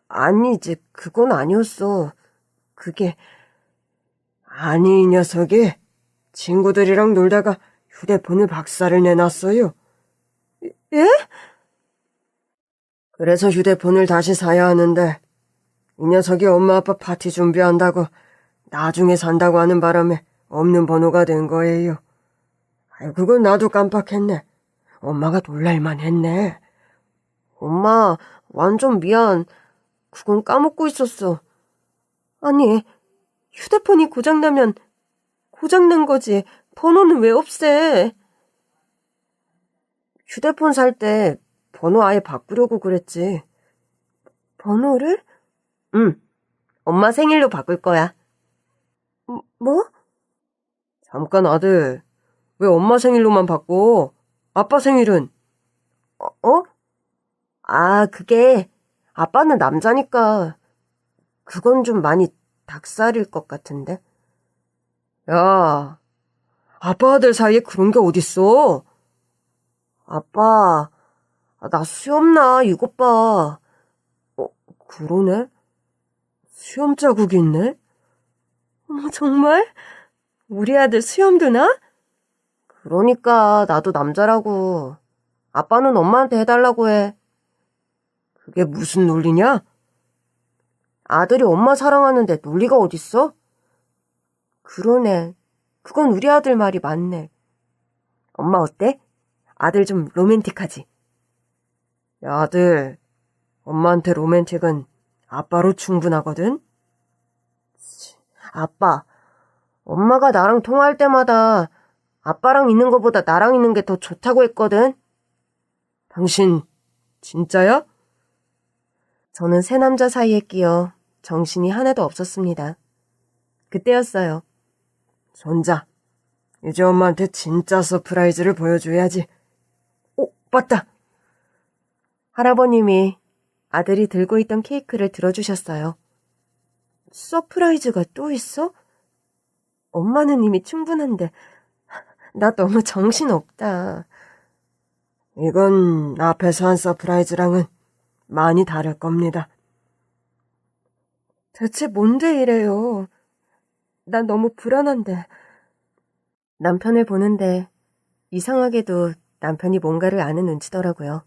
아니지, 그건 아니었어. 그게... 아니, 이 녀석이 친구들이랑 놀다가 휴대폰을 박살을 내놨어요. 예? 그래서 휴대폰을 다시 사야 하는데 이 녀석이 엄마 아빠 파티 준비한다고 나중에 산다고 하는 바람에 없는 번호가 된 거예요. 아유, 그건 나도 깜빡했네. 엄마가 놀랄만 했네. 엄마, 완전 미안. 그건 까먹고 있었어. 아니, 휴대폰이 고장나면 고장난 거지. 번호는 왜 없애? 휴대폰 살 때 번호 아예 바꾸려고 그랬지. 번호를? 응. 엄마 생일로 바꿀 거야. 뭐? 잠깐 아들, 왜 엄마 생일로만 바꿔? 아빠 생일은? 어? 아, 그게 아빠는 남자니까 그건 좀 많이 닭살일 것 같은데. 야, 아빠 아들 사이에 그런 게 어딨어? 아빠, 나 수염나, 이것 봐. 그러네. 수염 자국이 있네. 어머, 정말? 우리 아들 수염도 나? 그러니까 나도 남자라고. 아빠는 엄마한테 해달라고 해. 그게 무슨 논리냐? 아들이 엄마 사랑하는데 논리가 어딨어? 그러네. 그건 우리 아들 말이 맞네. 엄마 어때? 아들 좀 로맨틱하지? 야, 아들, 엄마한테 로맨틱은 아빠로 충분하거든? 아빠, 엄마가 나랑 통화할 때마다 아빠랑 있는 것보다 나랑 있는 게 더 좋다고 했거든? 당신, 진짜야? 저는 새 남자 사이에 끼어 정신이 하나도 없었습니다. 그때였어요. 손자, 이제 엄마한테 진짜 서프라이즈를 보여줘야지. 맞다! 할아버님이 아들이 들고 있던 케이크를 들어주셨어요. 서프라이즈가 또 있어? 엄마는 이미 충분한데 나 너무 정신없다. 이건 앞에서 한 서프라이즈랑은 많이 다를 겁니다. 대체 뭔데 이래요? 난 너무 불안한데. 남편을 보는데 이상하게도 남편이 뭔가를 아는 눈치더라고요.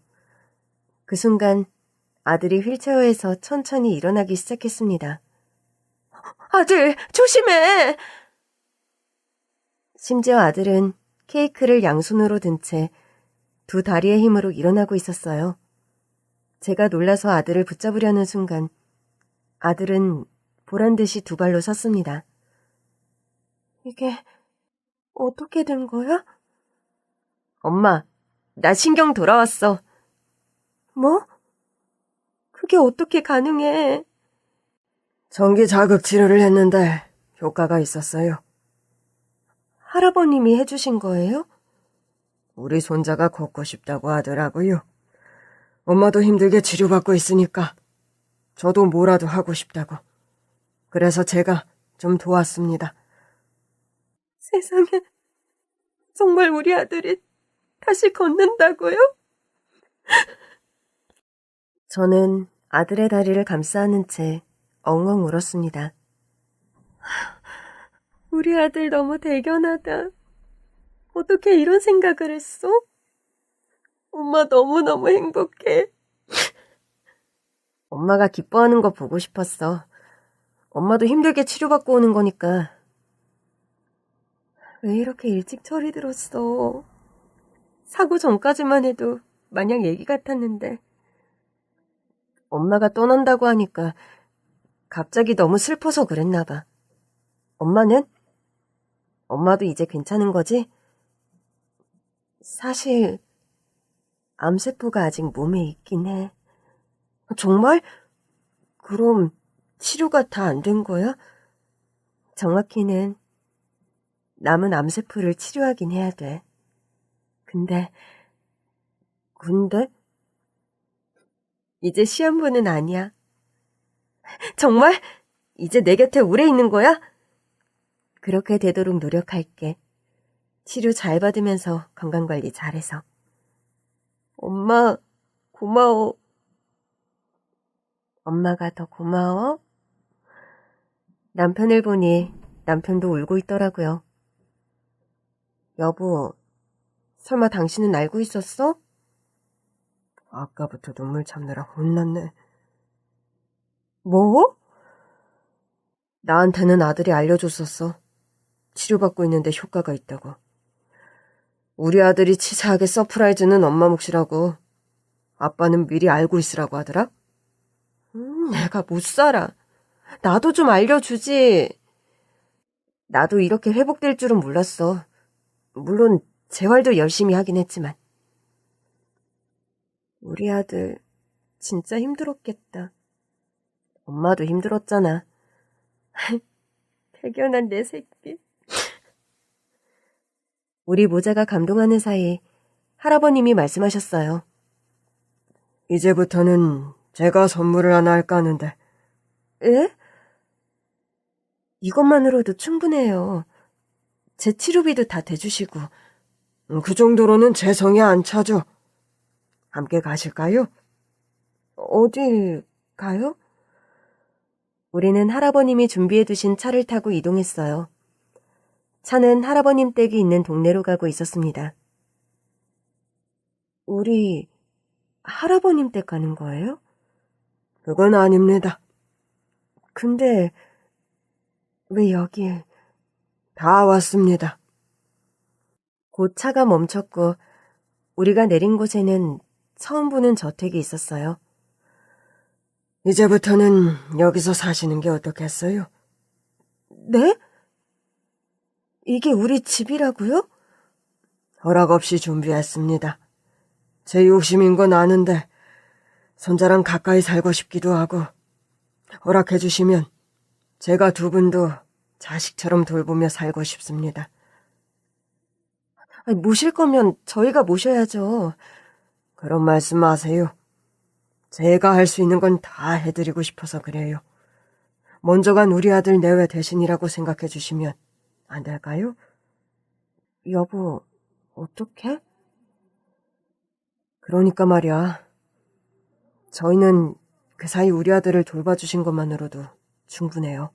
그 순간 아들이 휠체어에서 천천히 일어나기 시작했습니다. 아들, 조심해! 심지어 아들은 케이크를 양손으로 든 채 두 다리의 힘으로 일어나고 있었어요. 제가 놀라서 아들을 붙잡으려는 순간 아들은 보란듯이 두 발로 섰습니다. 이게 어떻게 된 거야? 엄마, 나 신경 돌아왔어. 뭐? 그게 어떻게 가능해? 전기 자극 치료를 했는데 효과가 있었어요. 할아버님이 해주신 거예요? 우리 손자가 걷고 싶다고 하더라고요. 엄마도 힘들게 치료받고 있으니까 저도 뭐라도 하고 싶다고. 그래서 제가 좀 도왔습니다. 세상에, 정말 우리 아들이 다시 걷는다고요? 저는 아들의 다리를 감싸 안은 채 엉엉 울었습니다. 우리 아들 너무 대견하다. 어떻게 이런 생각을 했어? 엄마 너무너무 행복해. 엄마가 기뻐하는 거 보고 싶었어. 엄마도 힘들게 치료받고 오는 거니까. 왜 이렇게 일찍 철이 들었어? 사고 전까지만 해도 마냥 얘기 같았는데. 엄마가 떠난다고 하니까 갑자기 너무 슬퍼서 그랬나 봐. 엄마는? 엄마도 이제 괜찮은 거지? 사실 암세포가 아직 몸에 있긴 해. 정말? 그럼 치료가 다 안 된 거야? 정확히는 남은 암세포를 치료하긴 해야 돼. 근데 이제 시한부는 아니야. 정말? 이제 내 곁에 오래 있는 거야? 그렇게 되도록 노력할게. 치료 잘 받으면서 건강관리 잘해서. 엄마, 고마워. 엄마가 더 고마워? 남편을 보니 남편도 울고 있더라고요. 여보, 설마 당신은 알고 있었어? 아까부터 눈물 참느라 혼났네. 뭐? 나한테는 아들이 알려줬었어. 치료받고 있는데 효과가 있다고. 우리 아들이 치사하게 서프라이즈는 엄마 몫이라고. 아빠는 미리 알고 있으라고 하더라. 내가 못 살아. 나도 좀 알려주지. 나도 이렇게 회복될 줄은 몰랐어. 물론 재활도 열심히 하긴 했지만. 우리 아들 진짜 힘들었겠다. 엄마도 힘들었잖아. 대견한 내 새끼. 우리 모자가 감동하는 사이 할아버님이 말씀하셨어요. 이제부터는 제가 선물을 하나 할까 하는데. 에? 이것만으로도 충분해요. 제 치료비도 다 대주시고. 그 정도로는 제 성에 안 차죠. 함께 가실까요? 어딜 가요? 우리는 할아버님이 준비해두신 차를 타고 이동했어요. 차는 할아버님 댁이 있는 동네로 가고 있었습니다. 우리 할아버님 댁 가는 거예요? 그건 아닙니다. 근데 왜 여길? 다 왔습니다. 곧 차가 멈췄고 우리가 내린 곳에는 처음 보는 저택이 있었어요. 이제부터는 여기서 사시는 게 어떻겠어요? 네? 이게 우리 집이라고요? 허락 없이 준비했습니다. 제 욕심인 건 아는데 손자랑 가까이 살고 싶기도 하고 허락해 주시면 제가 두 분도 자식처럼 돌보며 살고 싶습니다. 모실 거면 저희가 모셔야죠. 그런 말씀 마세요. 제가 할 수 있는 건 다 해드리고 싶어서 그래요. 먼저 간 우리 아들 내외 대신이라고 생각해 주시면 안 될까요? 여보, 어떡해? 그러니까 말이야. 저희는 그 사이 우리 아들을 돌봐주신 것만으로도 충분해요.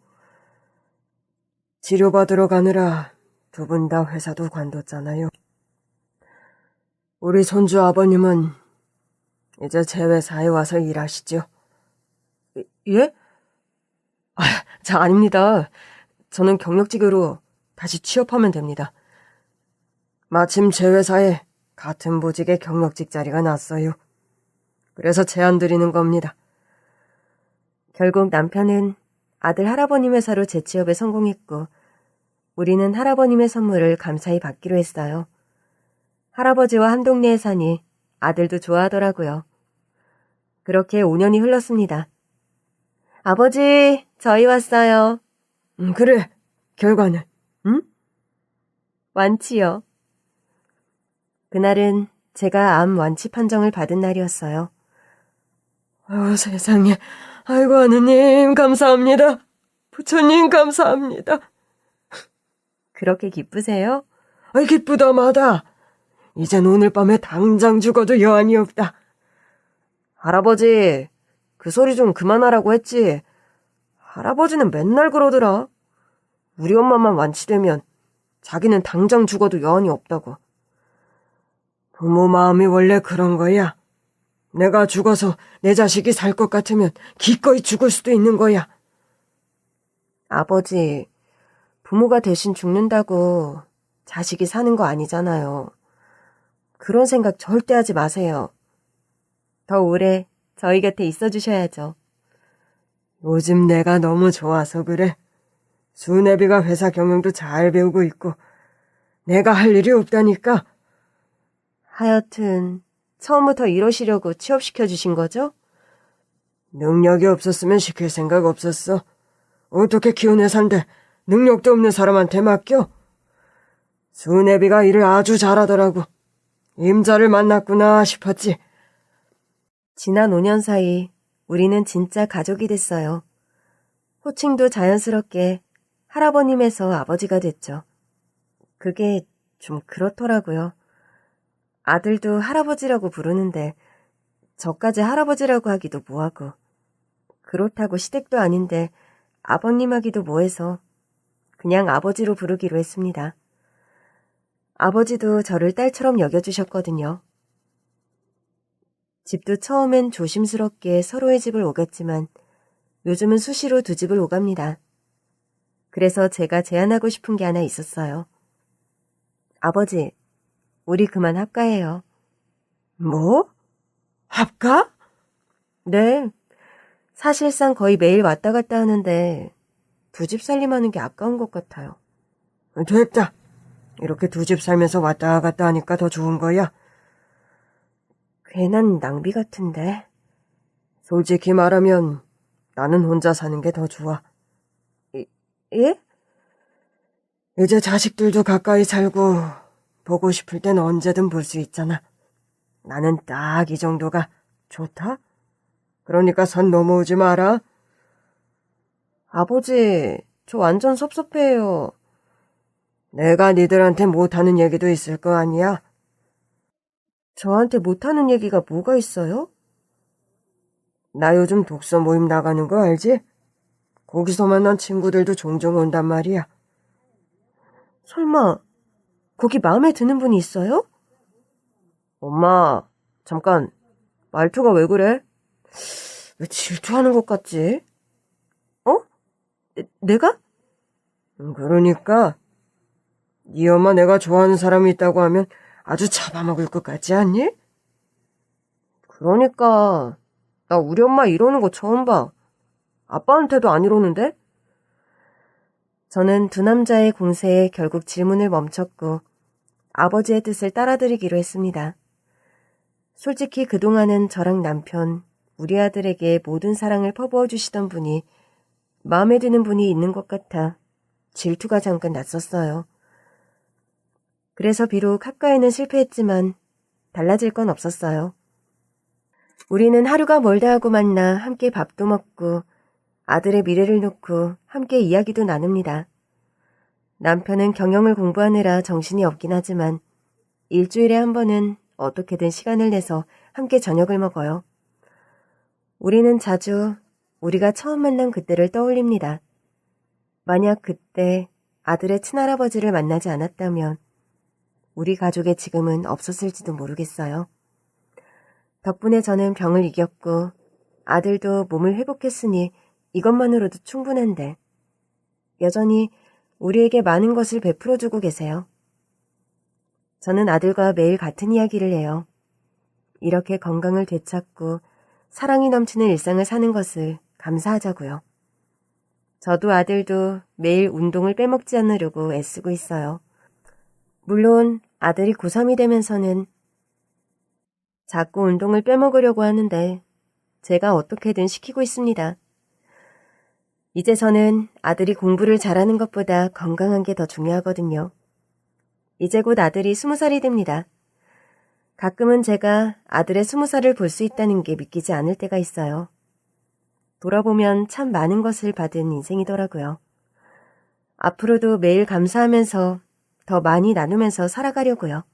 치료받으러 가느라 두 분 다 회사도 관뒀잖아요. 우리 손주 아버님은 이제 제 회사에 와서 일하시죠. 예? 아닙니다. 저는 경력직으로 다시 취업하면 됩니다. 마침 제 회사에 같은 보직의 경력직 자리가 났어요. 그래서 제안 드리는 겁니다. 결국 남편은 아들 할아버님 회사로 재취업에 성공했고 우리는 할아버님의 선물을 감사히 받기로 했어요. 할아버지와 한 동네에 사니 아들도 좋아하더라고요. 그렇게 5년이 흘렀습니다. 아버지, 저희 왔어요. 그래, 결과는? 응? 완치요. 그날은 제가 암 완치 판정을 받은 날이었어요. 세상에. 아이고, 하느님, 감사합니다. 부처님, 감사합니다. 그렇게 기쁘세요? 기쁘다 마다. 이젠 오늘 밤에 당장 죽어도 여한이 없다. 할아버지, 그 소리 좀 그만하라고 했지. 할아버지는 맨날 그러더라. 우리 엄마만 완치되면 자기는 당장 죽어도 여한이 없다고. 부모 마음이 원래 그런 거야. 내가 죽어서 내 자식이 살 것 같으면 기꺼이 죽을 수도 있는 거야. 아버지, 부모가 대신 죽는다고 자식이 사는 거 아니잖아요. 그런 생각 절대 하지 마세요. 더 오래 저희 곁에 있어 주셔야죠. 요즘 내가 너무 좋아서 그래. 수뇌비가 회사 경영도 잘 배우고 있고 내가 할 일이 없다니까. 하여튼 처음부터 이러시려고 취업시켜 주신 거죠? 능력이 없었으면 시킬 생각 없었어. 어떻게 키운 회사인데 능력도 없는 사람한테 맡겨? 수뇌비가 일을 아주 잘하더라고. 임자를 만났구나 싶었지. 지난 5년 사이 우리는 진짜 가족이 됐어요. 호칭도 자연스럽게 할아버님에서 아버지가 됐죠. 그게 좀 그렇더라고요. 아들도 할아버지라고 부르는데 저까지 할아버지라고 하기도 뭐하고, 그렇다고 시댁도 아닌데 아버님 하기도 뭐해서 그냥 아버지로 부르기로 했습니다. 아버지도 저를 딸처럼 여겨주셨거든요. 집도 처음엔 조심스럽게 서로의 집을 오갔지만 요즘은 수시로 두 집을 오갑니다. 그래서 제가 제안하고 싶은 게 하나 있었어요. 아버지, 우리 그만 합가해요. 뭐? 합가? 네. 사실상 거의 매일 왔다 갔다 하는데 두 집 살림하는 게 아까운 것 같아요. 됐다. 이렇게 두 집 살면서 왔다 갔다 하니까 더 좋은 거야. 괜한 낭비 같은데. 솔직히 말하면 나는 혼자 사는 게 더 좋아. 예? 이제 자식들도 가까이 살고 보고 싶을 땐 언제든 볼 수 있잖아. 나는 딱 이 정도가 좋다? 그러니까 선 넘어오지 마라. 아버지, 저 완전 섭섭해요. 내가 니들한테 못하는 얘기도 있을 거 아니야? 저한테 못하는 얘기가 뭐가 있어요? 나 요즘 독서 모임 나가는 거 알지? 거기서 만난 친구들도 종종 온단 말이야. 설마 거기 마음에 드는 분이 있어요? 엄마, 잠깐. 말투가 왜 그래? 왜 질투하는 것 같지? 어? 내가? 그러니까 네 엄마 내가 좋아하는 사람이 있다고 하면 아주 잡아먹을 것 같지 않니? 그러니까 나 우리 엄마 이러는 거 처음 봐. 아빠한테도 안 이러는데? 저는 두 남자의 공세에 결국 질문을 멈췄고 아버지의 뜻을 따라드리기로 했습니다. 솔직히 그동안은 저랑 남편, 우리 아들에게 모든 사랑을 퍼부어 주시던 분이 마음에 드는 분이 있는 것 같아 질투가 잠깐 났었어요. 그래서 비록 학과에는 실패했지만 달라질 건 없었어요. 우리는 하루가 멀다 하고 만나 함께 밥도 먹고 아들의 미래를 놓고 함께 이야기도 나눕니다. 남편은 경영을 공부하느라 정신이 없긴 하지만 일주일에 한 번은 어떻게든 시간을 내서 함께 저녁을 먹어요. 우리는 자주 우리가 처음 만난 그때를 떠올립니다. 만약 그때 아들의 친할아버지를 만나지 않았다면 우리 가족의 지금은 없었을지도 모르겠어요. 덕분에 저는 병을 이겼고 아들도 몸을 회복했으니 이것만으로도 충분한데 여전히 우리에게 많은 것을 베풀어주고 계세요. 저는 아들과 매일 같은 이야기를 해요. 이렇게 건강을 되찾고 사랑이 넘치는 일상을 사는 것을 감사하자고요. 저도 아들도 매일 운동을 빼먹지 않으려고 애쓰고 있어요. 물론 아들이 고3이 되면서는 자꾸 운동을 빼먹으려고 하는데 제가 어떻게든 시키고 있습니다. 이제 저는 아들이 공부를 잘하는 것보다 건강한 게 더 중요하거든요. 이제 곧 아들이 20살이 됩니다. 가끔은 제가 아들의 20살을 볼 수 있다는 게 믿기지 않을 때가 있어요. 돌아보면 참 많은 것을 받은 인생이더라고요. 앞으로도 매일 감사하면서 더 많이 나누면서 살아가려고요.